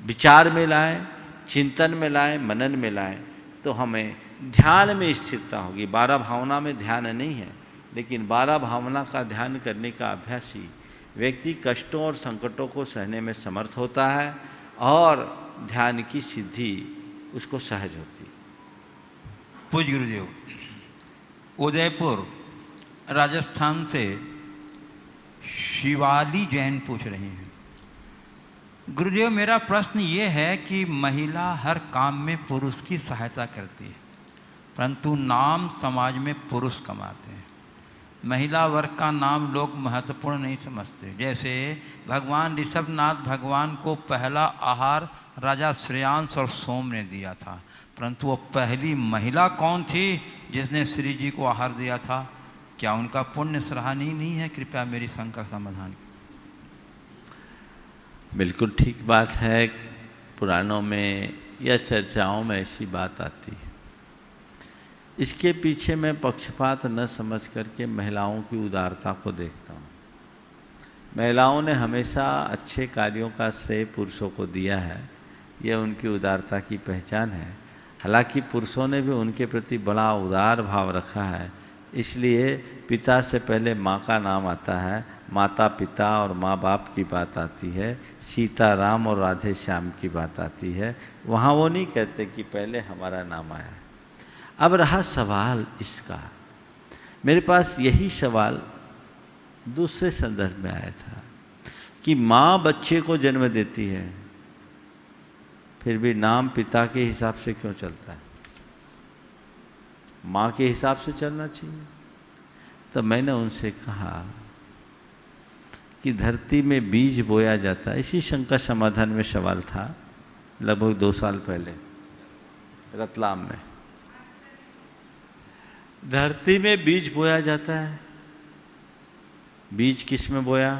विचार में लाएं, चिंतन में लाएं, मनन में लाएं, तो हमें ध्यान में स्थिरता होगी। 12 भावना में ध्यान नहीं है, लेकिन 12 भावना का ध्यान करने का अभ्यासी व्यक्ति कष्टों और संकटों को सहने में समर्थ होता है और ध्यान की सिद्धि उसको सहज होती है।
पूज्य गुरुदेव, उदयपुर राजस्थान से शिवाली जैन पूछ रहे हैं, गुरुदेव मेरा प्रश्न ये है कि महिला हर काम में पुरुष की सहायता करती है, परंतु नाम समाज में पुरुष कमाते हैं। महिला वर्ग का नाम लोग महत्वपूर्ण नहीं समझते। जैसे भगवान ऋषभनाथ भगवान को पहला आहार राजा श्रेयांश और सोम ने दिया था, परंतु वो पहली महिला कौन थी जिसने श्री जी को आहार दिया था? क्या उनका पुण्य सराहनीय नहीं है? कृपया मेरी शंका समाधान।
बिल्कुल ठीक बात है। पुराणों में या चर्चाओं में ऐसी बात आती है। इसके पीछे मैं पक्षपात न समझ करके महिलाओं की उदारता को देखता हूँ। महिलाओं ने हमेशा अच्छे कार्यों का श्रेय पुरुषों को दिया है, यह उनकी उदारता की पहचान है। हालांकि पुरुषों ने भी उनके प्रति बड़ा उदार भाव रखा है, इसलिए पिता से पहले माँ का नाम आता है, माता पिता और माँ बाप की बात आती है, सीता राम और राधे श्याम की बात आती है। वहाँ वो नहीं कहते कि पहले हमारा नाम आया। अब रहा सवाल इसका, मेरे पास यही सवाल दूसरे संदर्भ में आया था कि माँ बच्चे को जन्म देती है, फिर भी नाम पिता के हिसाब से क्यों चलता है? माँ के हिसाब से चलना चाहिए। तो मैंने उनसे कहा कि धरती में बीज बोया जाता है, इसी शंका समाधान में सवाल था लगभग 2 साल पहले रतलाम में। धरती में बीज बोया जाता है, बीज किस में बोया?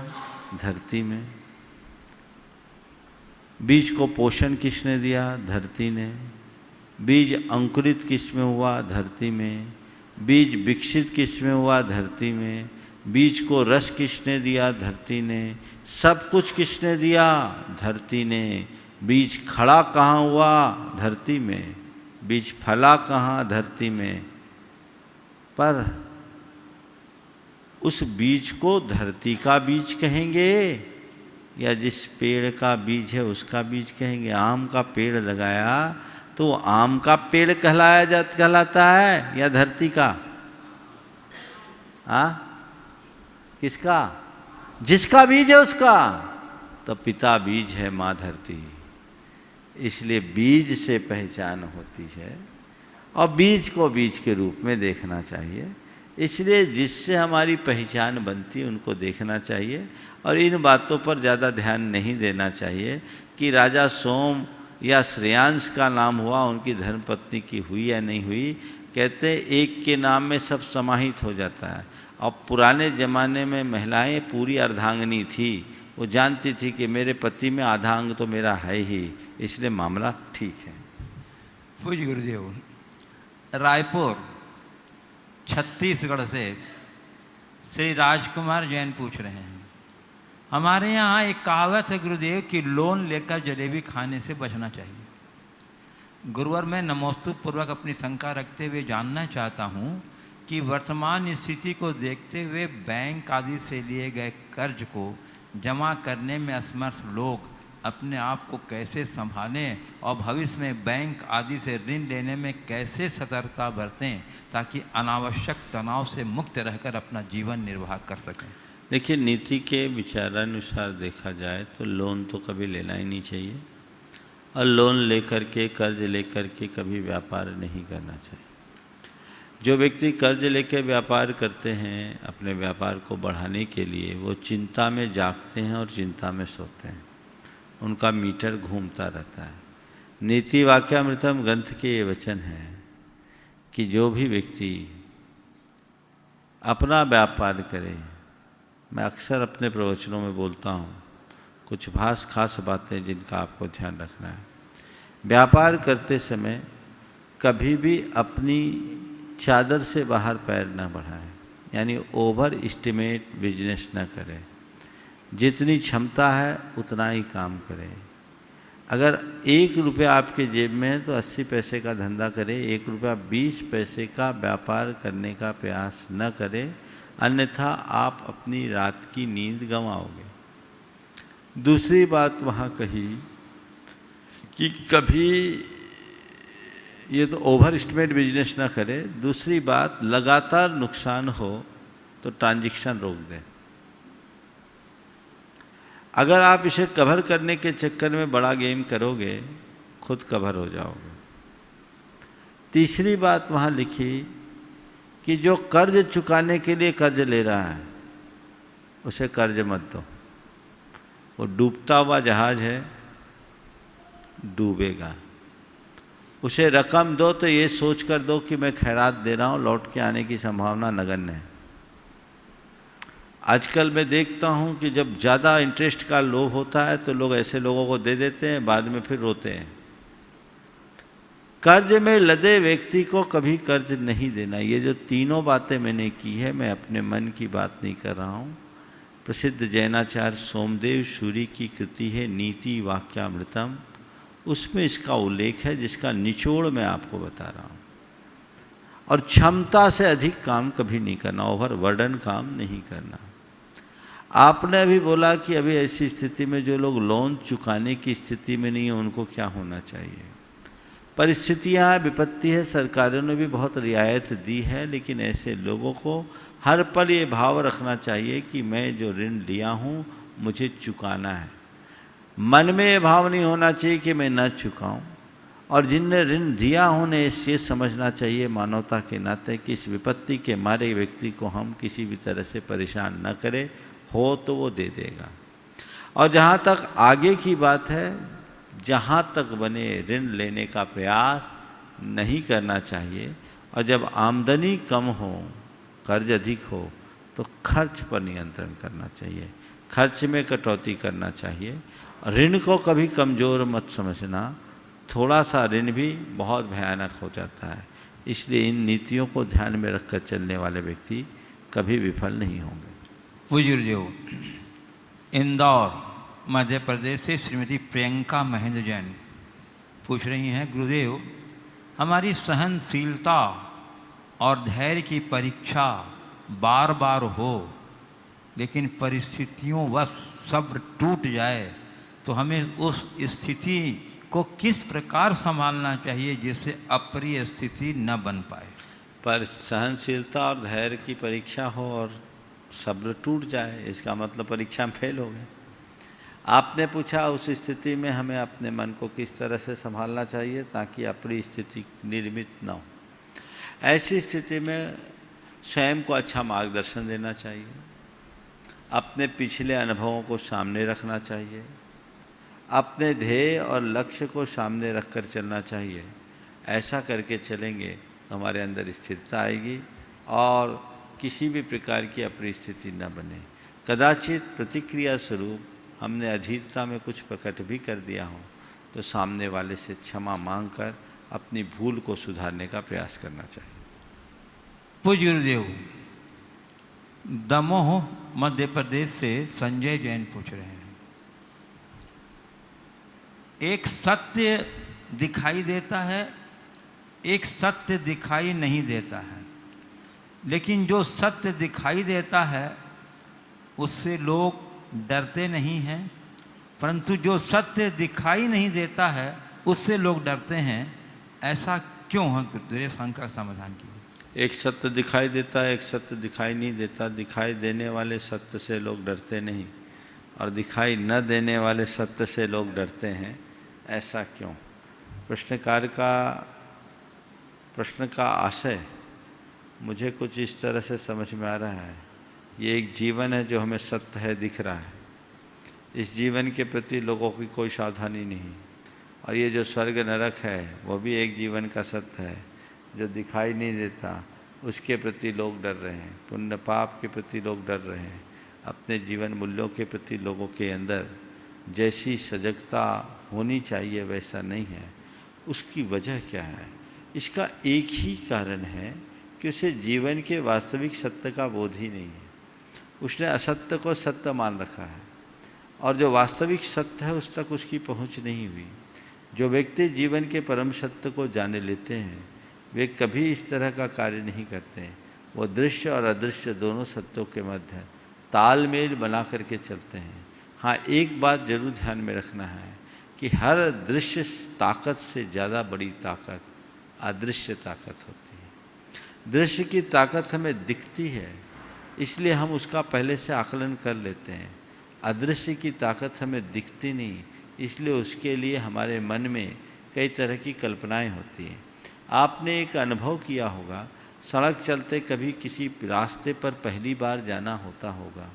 धरती में। बीज को पोषण किसने दिया? धरती ने। बीज अंकुरित किस में हुआ? धरती में। बीज विकसित किस में हुआ? धरती में। बीज को रस किसने दिया? धरती ने। सब कुछ किसने दिया? धरती ने। बीज खड़ा कहाँ हुआ? धरती में। बीज फला कहाँ? धरती में। पर उस बीज को धरती का बीज कहेंगे या जिस पेड़ का बीज है उसका बीज कहेंगे? आम का पेड़ लगाया तो आम का पेड़ कहलाता है या धरती का? किसका? जिसका बीज है उसका। तो पिता बीज है, माँ धरती। इसलिए बीज से पहचान होती है और बीज को बीज के रूप में देखना चाहिए। इसलिए जिससे हमारी पहचान बनती है उनको देखना चाहिए और इन बातों पर ज़्यादा ध्यान नहीं देना चाहिए कि राजा सोम या श्रेयांश का नाम हुआ, उनकी धर्मपत्नी की हुई या नहीं हुई। कहते एक के नाम में सब समाहित हो जाता है। और पुराने ज़माने में महिलाएं पूरी अर्धांगिनी थी, वो जानती थी कि मेरे पति में आधा अंग तो मेरा है ही, इसलिए मामला ठीक है।
पूज्य गुरुदेव, रायपुर छत्तीसगढ़ से श्री राजकुमार जैन पूछ रहे हैं, हमारे यहाँ एक कहावत है गुरुदेव कि लोन लेकर जलेबी खाने से बचना चाहिए। गुरुवर, मैं नमोस्तु पूर्वक अपनी शंका रखते हुए जानना चाहता हूँ कि वर्तमान स्थिति को देखते हुए बैंक आदि से लिए गए कर्ज को जमा करने में असमर्थ लोग अपने आप को कैसे संभालें और भविष्य में बैंक आदि से ऋण लेने में कैसे सतर्कता बरतें ताकि अनावश्यक तनाव से मुक्त रहकर अपना जीवन निर्वाह कर सकें।
देखिए, नीति के विचारानुसार देखा जाए तो लोन तो कभी लेना ही नहीं चाहिए और लोन लेकर के, कर्ज लेकर के कभी व्यापार नहीं करना चाहिए। जो व्यक्ति कर्ज लेकर व्यापार करते हैं अपने व्यापार को बढ़ाने के लिए, वो चिंता में जागते हैं और चिंता में सोते हैं, उनका मीटर घूमता रहता है। नीति वाक्यामृतम ग्रंथ के ये वचन है कि जो भी व्यक्ति अपना व्यापार करे, मैं अक्सर अपने प्रवचनों में बोलता हूँ कुछ खास बातें जिनका आपको ध्यान रखना है। व्यापार करते समय कभी भी अपनी चादर से बाहर पैर न बढ़ाएं, यानी ओवर एस्टिमेट बिजनेस न करें। जितनी क्षमता है उतना ही काम करें। अगर 1 रुपया आपके जेब में है तो 80 पैसे का धंधा करें, 1 रुपया 20 पैसे का व्यापार करने का प्रयास न करें, अन्यथा आप अपनी रात की नींद गंवाओगे। दूसरी बात वहाँ कही कि कभी ये तो ओवर एस्टिमेट बिजनेस ना करें। दूसरी बात, लगातार नुकसान हो तो ट्रांजैक्शन रोक दें। अगर आप इसे कवर करने के चक्कर में बड़ा गेम करोगे, खुद कवर हो जाओगे। तीसरी बात वहाँ लिखी कि जो कर्ज चुकाने के लिए कर्ज ले रहा है उसे कर्ज मत दो। वो डूबता हुआ जहाज है, डूबेगा। उसे रकम दो तो ये सोच कर दो कि मैं खैरात दे रहा हूँ, लौट के आने की संभावना नगण्य है। आजकल मैं देखता हूँ कि जब ज़्यादा इंटरेस्ट का लोभ होता है तो लोग ऐसे लोगों को दे देते हैं, बाद में फिर रोते हैं। कर्ज में लदे व्यक्ति को कभी कर्ज नहीं देना। ये जो तीनों बातें मैंने की है, मैं अपने मन की बात नहीं कर रहा हूँ। प्रसिद्ध जैनाचार्य सोमदेव सूरी की कृति है नीति वाक्यामृतम, उसमें इसका उल्लेख है जिसका निचोड़ मैं आपको बता रहा हूँ। और क्षमता से अधिक काम कभी नहीं करना, ओवर बर्डन काम नहीं करना। आपने अभी बोला कि अभी ऐसी स्थिति में जो लोग लोन चुकाने की स्थिति में नहीं है उनको क्या होना चाहिए। परिस्थितियाँ विपत्ति है, सरकारों ने भी बहुत रियायत दी है, लेकिन ऐसे लोगों को हर पल ये भाव रखना चाहिए कि मैं जो ऋण लिया हूँ मुझे चुकाना है। मन में ये भाव नहीं होना चाहिए कि मैं न चुकाऊँ। और जिनने ऋण दिया उन्हें ये समझना चाहिए मानवता के नाते कि इस विपत्ति के मारे व्यक्ति को हम किसी भी तरह से परेशान न करें, हो तो वो दे देगा। और जहाँ तक आगे की बात है, जहाँ तक बने ऋण लेने का प्रयास नहीं करना चाहिए। और जब आमदनी कम हो, कर्ज अधिक हो, तो खर्च पर नियंत्रण करना चाहिए, खर्च में कटौती करना चाहिए। ऋण को कभी कमज़ोर मत समझना, थोड़ा सा ऋण भी बहुत भयानक हो जाता है। इसलिए इन नीतियों को ध्यान में रखकर चलने वाले व्यक्ति कभी विफल नहीं होंगे।
बुजुर्ग इंदौर मध्य प्रदेश से श्रीमती प्रियंका महेंद्र जैन पूछ रही हैं, गुरुदेव हमारी सहनशीलता और धैर्य की परीक्षा बार बार हो, लेकिन परिस्थितियों वश सब्र टूट जाए तो हमें उस स्थिति को किस प्रकार संभालना चाहिए जिससे अप्रिय स्थिति न बन पाए।
पर सहनशीलता और धैर्य की परीक्षा हो और सब्र टूट जाए, इसका मतलब परीक्षा में फेल हो गए। आपने पूछा उस स्थिति में हमें अपने मन को किस तरह से संभालना चाहिए ताकि अप्रिय स्थिति निर्मित न हो। ऐसी स्थिति में स्वयं को अच्छा मार्गदर्शन देना चाहिए, अपने पिछले अनुभवों को सामने रखना चाहिए, अपने ध्येय और लक्ष्य को सामने रखकर चलना चाहिए। ऐसा करके चलेंगे तो हमारे अंदर स्थिरता आएगी और किसी भी प्रकार की अप्रिय स्थिति न बने। कदाचित प्रतिक्रिया स्वरूप हमने अधीरता में कुछ प्रकट भी कर दिया हो तो सामने वाले से क्षमा मांगकर अपनी भूल को सुधारने का प्रयास करना चाहिए।
पूज्य गुरुदेव दमोह मध्य प्रदेश से संजय जैन पूछ रहे हैं, एक सत्य दिखाई देता है, एक सत्य दिखाई नहीं देता है, लेकिन जो सत्य दिखाई देता है उससे लोग डरते नहीं हैं, परंतु जो सत्य दिखाई नहीं देता है उससे लोग डरते हैं। ऐसा क्यों है गुरुदेव, शंका समाधान कीजिए।
एक सत्य दिखाई देता है, एक सत्य दिखाई नहीं देता। दिखाई देने वाले सत्य से लोग डरते नहीं और दिखाई न देने वाले सत्य से लोग डरते हैं। ऐसा क्यों? प्रश्नकार का प्रश्न का आशय मुझे कुछ इस तरह से समझ में आ रहा है। ये एक जीवन है जो हमें सत्य है दिख रहा है, इस जीवन के प्रति लोगों की कोई सावधानी नहीं। और ये जो स्वर्ग नरक है वो भी एक जीवन का सत्य है जो दिखाई नहीं देता, उसके प्रति लोग डर रहे हैं। पुण्य पाप के प्रति लोग डर रहे हैं। अपने जीवन मूल्यों के प्रति लोगों के अंदर जैसी सजगता होनी चाहिए वैसा नहीं है। उसकी वजह क्या है? इसका एक ही कारण है कि उसे जीवन के वास्तविक सत्य का बोध ही नहीं है। उसने असत्य को सत्य मान रखा है और जो वास्तविक सत्य है उस तक उसकी पहुंच नहीं हुई। जो व्यक्ति जीवन के परम सत्य को जाने लेते हैं वे कभी इस तरह का कार्य नहीं करते हैं। वो दृश्य और अदृश्य दोनों सत्यों के मध्य तालमेल बना करके चलते हैं। हाँ, एक बात जरूर ध्यान में रखना है कि हर दृश्य ताकत से ज़्यादा बड़ी ताकत अदृश्य ताकत होती है। दृश्य की ताकत हमें दिखती है इसलिए हम उसका पहले से आकलन कर लेते हैं। अदृश्य की ताकत हमें दिखती नहीं, इसलिए उसके लिए हमारे मन में कई तरह की कल्पनाएं होती हैं। आपने एक अनुभव किया होगा, सड़क चलते कभी किसी रास्ते पर पहली बार जाना होता होगा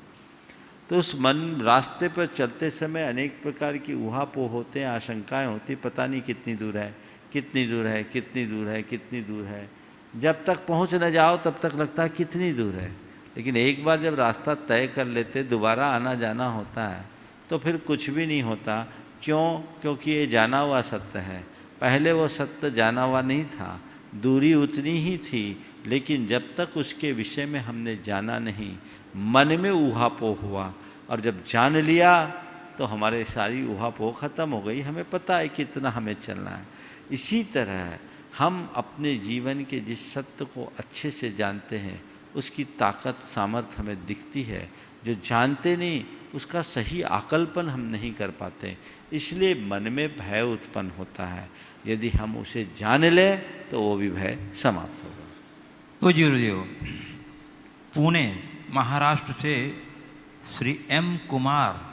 तो उस रास्ते पर चलते समय अनेक प्रकार की ऊहापोह होते हैं, आशंकाएं होती, पता नहीं कितनी दूर है, कितनी दूर है, कितनी दूर है, कितनी दूर है। जब तक पहुंच न जाओ तब तक लगता है कितनी दूर है, लेकिन एक बार जब रास्ता तय कर लेते, दोबारा आना जाना होता है तो फिर कुछ भी नहीं होता। क्यों? क्योंकि ये जाना हुआ सत्य है। पहले वो सत्य जाना हुआ नहीं था, दूरी उतनी ही थी, लेकिन जब तक उसके विषय में हमने जाना नहीं, मन में ऊहापोह हुआ और जब जान लिया तो हमारे सारी ऊहापोह खत्म हो गई। हमें पता है कितना हमें चलना है। इसी तरह हम अपने जीवन के जिस सत्य को अच्छे से जानते हैं उसकी ताकत सामर्थ्य हमें दिखती है, जो जानते नहीं उसका सही आकल्पन हम नहीं कर पाते, इसलिए मन में भय उत्पन्न होता है। यदि हम उसे जान लें तो वो भी भय समाप्त होगा।
तो जी गुरुदेव, पुणे महाराष्ट्र से श्री एम कुमार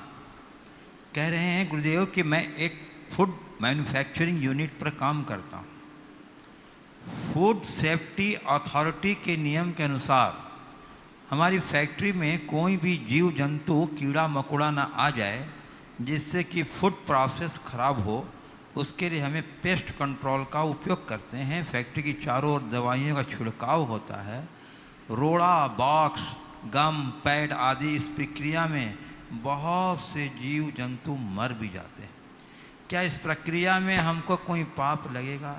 कह रहे हैं गुरुदेव कि मैं एक फूड मैन्युफैक्चरिंग यूनिट पर काम करता हूँ। फूड सेफ्टी अथॉरिटी के नियम के अनुसार हमारी फैक्ट्री में कोई भी जीव जंतु कीड़ा मकोड़ा ना आ जाए जिससे कि फूड प्रोसेस खराब हो, उसके लिए हमें पेस्ट कंट्रोल का उपयोग करते हैं। फैक्ट्री की चारों ओर दवाइयों का छिड़काव होता है। रोड़ा, बॉक्स, गम, पैड आदि इस प्रक्रिया में बहुत से जीव जंतु मर भी जाते हैं। क्या इस प्रक्रिया में हमको कोई पाप लगेगा?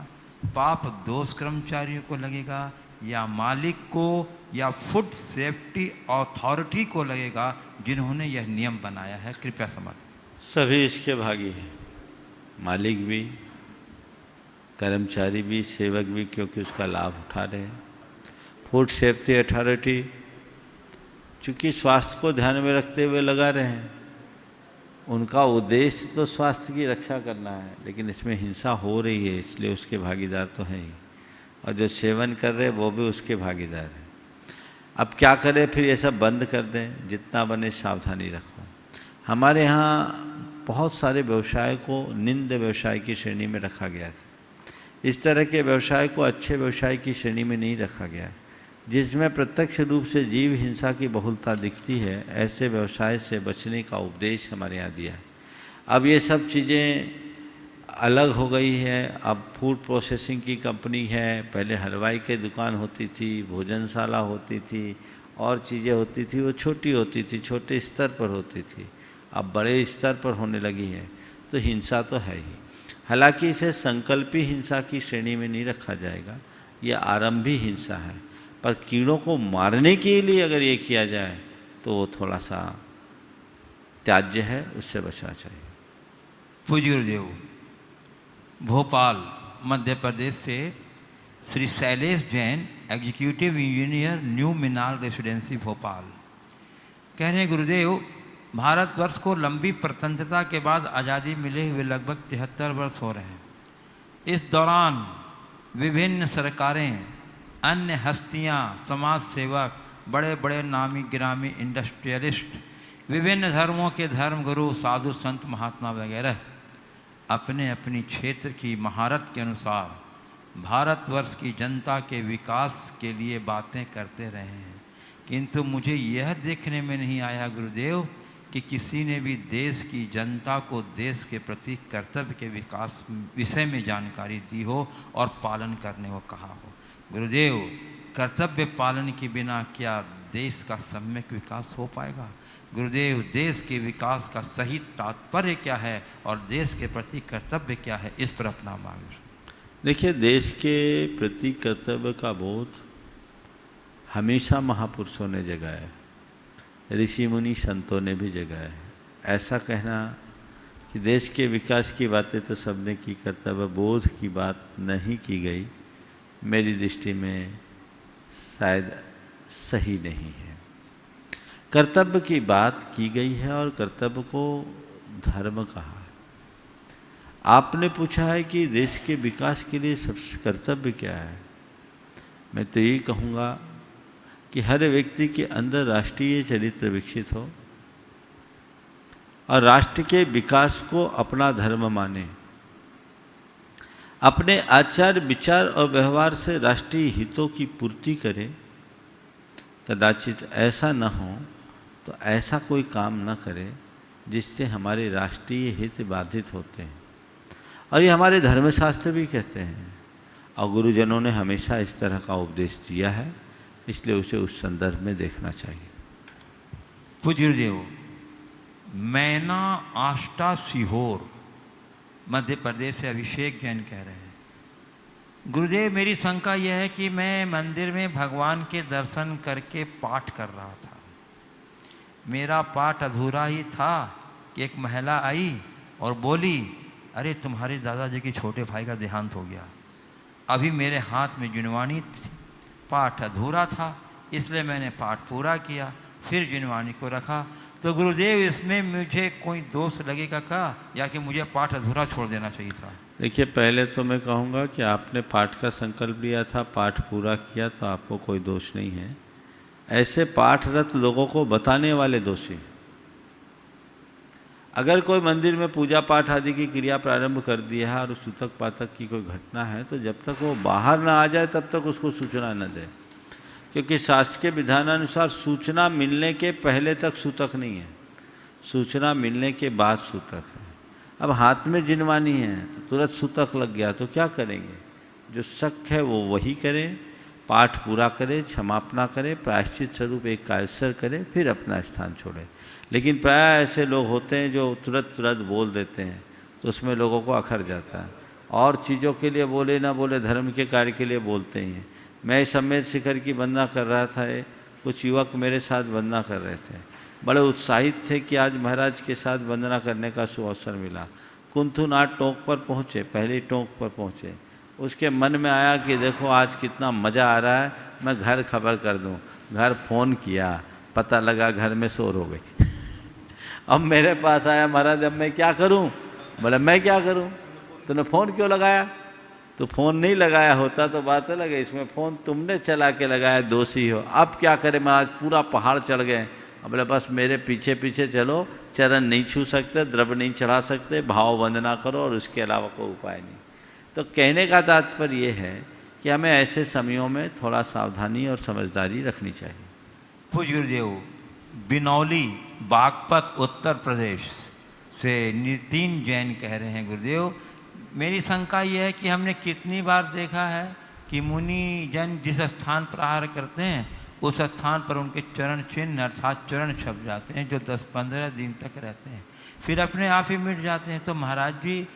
पाप दोष कर्मचारियों को लगेगा या मालिक को या फूड सेफ्टी अथॉरिटी को लगेगा जिन्होंने यह नियम बनाया है? कृपया समझ।
सभी इसके भागी हैं, मालिक भी, कर्मचारी भी, सेवक भी, क्योंकि उसका लाभ उठा रहे हैं। फूड सेफ्टी अथॉरिटी चूँकि स्वास्थ्य को ध्यान में रखते हुए लगा रहे हैं, उनका उद्देश्य तो स्वास्थ्य की रक्षा करना है, लेकिन इसमें हिंसा हो रही है इसलिए उसके भागीदार तो हैं ही, और जो सेवन कर रहे हैं वो भी उसके भागीदार हैं। अब क्या करें फिर? ये सब बंद कर दें, जितना बने सावधानी रखो। हमारे यहाँ बहुत सारे व्यवसाय को निंद व्यवसाय की श्रेणी में रखा गया था। इस तरह के व्यवसाय को अच्छे व्यवसाय की श्रेणी में नहीं रखा गया है, जिसमें प्रत्यक्ष रूप से जीव हिंसा की बहुलता दिखती है। ऐसे व्यवसाय से बचने का उपदेश हमारे यहाँ दिया है। अब ये सब चीज़ें अलग हो गई है। अब फूड प्रोसेसिंग की कंपनी है, पहले हलवाई की दुकान होती थी, भोजनशाला होती थी, और चीज़ें होती थी, वो छोटी होती थी, छोटे स्तर पर होती थी। अब बड़े स्तर पर होने लगी है, तो हिंसा तो है ही। हालांकि इसे संकल्पी हिंसा की श्रेणी में नहीं रखा जाएगा, ये आरंभी हिंसा है, पर कीड़ों को मारने के लिए अगर ये किया जाए तो वो थोड़ा सा त्याज्य है, उससे बचना चाहिए।
पूज्य गुरुदेव, भोपाल मध्य प्रदेश से Shri Shailesh Jain, executive engineer, new Minar residency Bhopal, कह रहे हैं गुरुदेव, भारतवर्ष को लंबी स्वतंत्रता के बाद आज़ादी मिले हुए लगभग 73 वर्ष हो रहे हैं। इस दौरान विभिन्न सरकारें, अन्य हस्तियां, समाज सेवक, बड़े बड़े नामी गिरामी इंडस्ट्रियलिस्ट, विभिन्न धर्मों के धर्मगुरु, साधु संत महात्मा वगैरह अपने अपनी क्षेत्र की महारत के अनुसार भारतवर्ष की जनता के विकास के लिए बातें करते रहे हैं, किंतु मुझे यह देखने में नहीं आया गुरुदेव कि किसी ने भी देश की जनता को देश के प्रति कर्तव्य के विकास विषय में जानकारी दी हो और पालन करने को कहा हो। गुरुदेव, कर्तव्य पालन के बिना क्या देश का सम्यक विकास हो पाएगा? गुरुदेव, देश के विकास का सही तात्पर्य क्या है और देश के प्रति कर्तव्य क्या है, इस पर अपना मार्गदर्शन।
देखिए, देश के प्रति कर्तव्य का बोध हमेशा महापुरुषों ने जगाया है, ऋषि मुनि संतों ने भी जगाया है। ऐसा कहना कि देश के विकास की बातें तो सबने की, कर्तव्य बोध की बात नहीं की गई, मेरी दृष्टि में शायद सही नहीं है। कर्तव्य की बात की गई है और कर्तव्य को धर्म कहा है। आपने पूछा है कि देश के विकास के लिए सबसे कर्तव्य क्या है। मैं तो यही कहूँगा कि हर व्यक्ति के अंदर राष्ट्रीय चरित्र विकसित हो और राष्ट्र के विकास को अपना धर्म माने, अपने आचार विचार और व्यवहार से राष्ट्रीय हितों की पूर्ति करे। कदाचित ऐसा न हो तो ऐसा कोई काम न करे जिससे हमारे राष्ट्रीय हित बाधित होते हैं, और ये हमारे धर्मशास्त्र भी कहते हैं, और गुरुजनों ने हमेशा इस तरह का उपदेश दिया है, इसलिए उसे उस संदर्भ में देखना चाहिए।
पूज्य गुरुदेव, मैना आष्टा सीहोर मध्य प्रदेश से अभिषेक जैन कह रहे हैं, गुरुदेव मेरी शंका यह है कि मैं मंदिर में भगवान के दर्शन करके पाठ कर रहा था। मेरा पाठ अधूरा ही था कि एक महिला आई और बोली, अरे तुम्हारे दादाजी के छोटे भाई का देहांत हो गया। अभी मेरे हाथ में जिनवानी थी, पाठ अधूरा था, इसलिए मैंने पाठ पूरा किया, फिर जिनवानी को रखा। तो गुरुदेव इसमें मुझे कोई दोष लगेगा क्या, या कि मुझे पाठ अधूरा छोड़ देना चाहिए था?
देखिए, पहले तो मैं कहूँगा कि आपने पाठ का संकल्प लिया था, पाठ पूरा किया, तो आपको कोई दोष नहीं है। ऐसे पाठरत लोगों को बताने वाले दोषी। अगर कोई मंदिर में पूजा पाठ आदि की क्रिया प्रारंभ कर दिया है और सूतक पातक की कोई घटना है, तो जब तक वो बाहर ना आ जाए तब तक उसको सूचना न दे, क्योंकि शास्त्र के विधानानुसार सूचना मिलने के पहले तक सूतक नहीं है, सूचना मिलने के बाद सूतक है। अब हाथ में जिनवानी है तो तुरंत सूतक लग गया तो क्या करेंगे? जो शक है वो वही करें, पाठ पूरा करें, क्षमापना करें, प्रायश्चित स्वरूप एक कायस्वर करें, फिर अपना स्थान छोड़ें। लेकिन प्राय ऐसे लोग होते हैं जो तुरंत बोल देते हैं, तो उसमें लोगों को अखर जाता है। और चीज़ों के लिए बोले ना बोले, धर्म के कार्य के लिए बोलते ही हैं। मैं सम्मेद शिखर की वंदना कर रहा था, कुछ युवक मेरे साथ वंदना कर रहे थे, बड़े उत्साहित थे कि आज महाराज के साथ वंदना करने का सुअवसर मिला। कुंथुनाथ टोंक पर पहुँचे, पहली टोंक पर पहुँचे। उसके मन में आया कि देखो आज कितना मज़ा आ रहा है, मैं घर खबर कर दूँ। घर फ़ोन किया, पता लगा घर में शोर हो गई। अब मेरे पास आया, महाराज अब मैं क्या करूं? बोला मैं क्या करूं, तूने फ़ोन क्यों लगाया? तो फ़ोन नहीं लगाया होता तो बात अलग है, इसमें फ़ोन तुमने चला के लगाया, दोषी हो। अब क्या करें महाराज, पूरा पहाड़ चढ़ गए। अब बोला बस मेरे पीछे पीछे चलो, चरण नहीं छू सकते, द्रव्य नहीं चढ़ा सकते, भाव वंदना करो, और उसके अलावा कोई उपाय नहीं। तो कहने का तात्पर्य ये है कि हमें ऐसे समयों में थोड़ा सावधानी और समझदारी रखनी चाहिए।
पूज्य गुरुदेव, बिनौली बागपत उत्तर प्रदेश से नितिन जैन कह रहे हैं, गुरुदेव मेरी शंका यह है कि हमने कितनी बार देखा है कि मुनि जन जिस स्थान पर आहार करते हैं उस स्थान पर उनके चरण चिन्ह अर्थात चरण छप जाते हैं, जो 10-15 दिन तक रहते हैं, फिर अपने आप ही मिट जाते हैं। तो महाराज जी,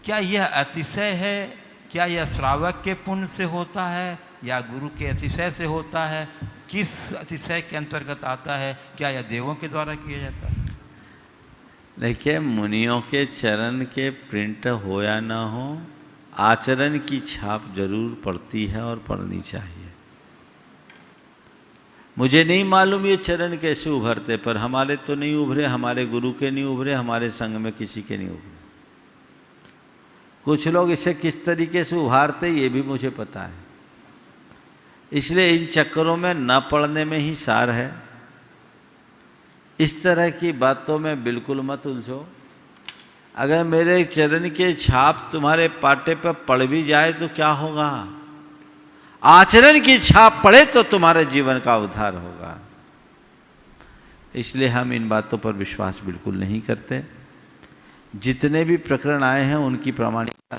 क्या यह अतिशय है? क्या यह श्रावक के पुण्य से होता है या गुरु के अतिशय से होता है? किस अतिशय के अंतर्गत आता है? क्या यह देवों के द्वारा किया जाता है?
देखिए, मुनियों के चरण के प्रिंट हो या ना हो, आचरण की छाप जरूर पड़ती है और पड़नी चाहिए। मुझे नहीं मालूम ये चरण कैसे उभरते, पर हमारे तो नहीं उभरे, हमारे गुरु के नहीं उभरे, हमारे संग में किसी के नहीं उभरे। कुछ लोग इसे किस तरीके से उभारते ये भी मुझे पता है, इसलिए इन चक्करों में न पड़ने में ही सार है। इस तरह की बातों में बिल्कुल मत उलझो। अगर मेरे चरण के छाप तुम्हारे पाटे पर पड़ भी जाए तो क्या होगा? आचरण की छाप पड़े तो तुम्हारे जीवन का उद्धार होगा। इसलिए हम इन बातों पर विश्वास बिल्कुल नहीं करते। जितने भी प्रकरण आए हैं उनकी प्रामाणिकता,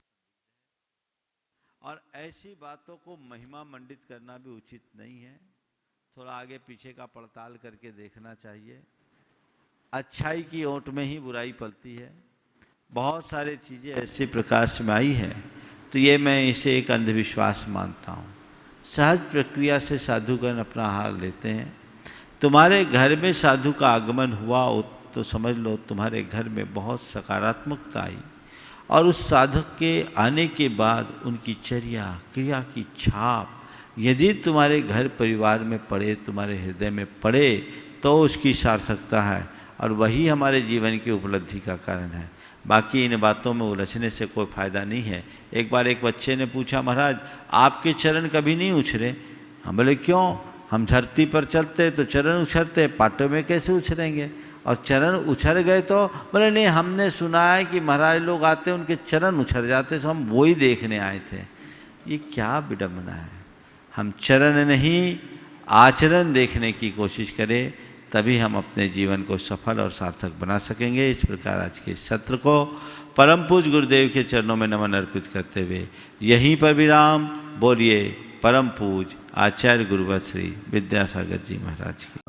और ऐसी बातों को महिमा मंडित करना भी उचित नहीं है। थोड़ा आगे पीछे का पड़ताल करके देखना चाहिए। अच्छाई की ओट में ही बुराई पलती है। बहुत सारी चीज़ें ऐसे प्रकाश में आई है, तो ये मैं इसे एक अंधविश्वास मानता हूँ। सहज प्रक्रिया से साधुगण अपना आहार लेते हैं। तुम्हारे घर में साधु का आगमन हुआ तो समझ लो तुम्हारे घर में बहुत सकारात्मकता आई, और उस साधक के आने के बाद उनकी चर्या क्रिया की छाप यदि तुम्हारे घर परिवार में पड़े, तुम्हारे हृदय में पड़े, तो उसकी सार्थकता है, और वही हमारे जीवन की उपलब्धि का कारण है। बाकी इन बातों में उलझने से कोई फ़ायदा नहीं है। एक बार एक बच्चे ने पूछा, महाराज आपके चरण कभी नहीं उछरे? हम बोले क्यों? हम धरती पर चलते तो चरण उछलते, पाटों में कैसे उछलेंगे? और चरण उछल गए तो बोले नहीं, हमने सुना है कि महाराज लोग आते उनके चरण उछल जाते, तो हम वही देखने आए थे। ये क्या विडम्बना है? हम चरण नहीं आचरण देखने की कोशिश करें, तभी हम अपने जीवन को सफल और सार्थक बना सकेंगे। इस प्रकार आज के सत्र को परम पूज्य गुरुदेव के चरणों में नमन अर्पित करते हुए यहीं पर विराम। बोलिए परम पूज्य आचार्य गुरुवर श्री विद्यासागर जी महाराज की।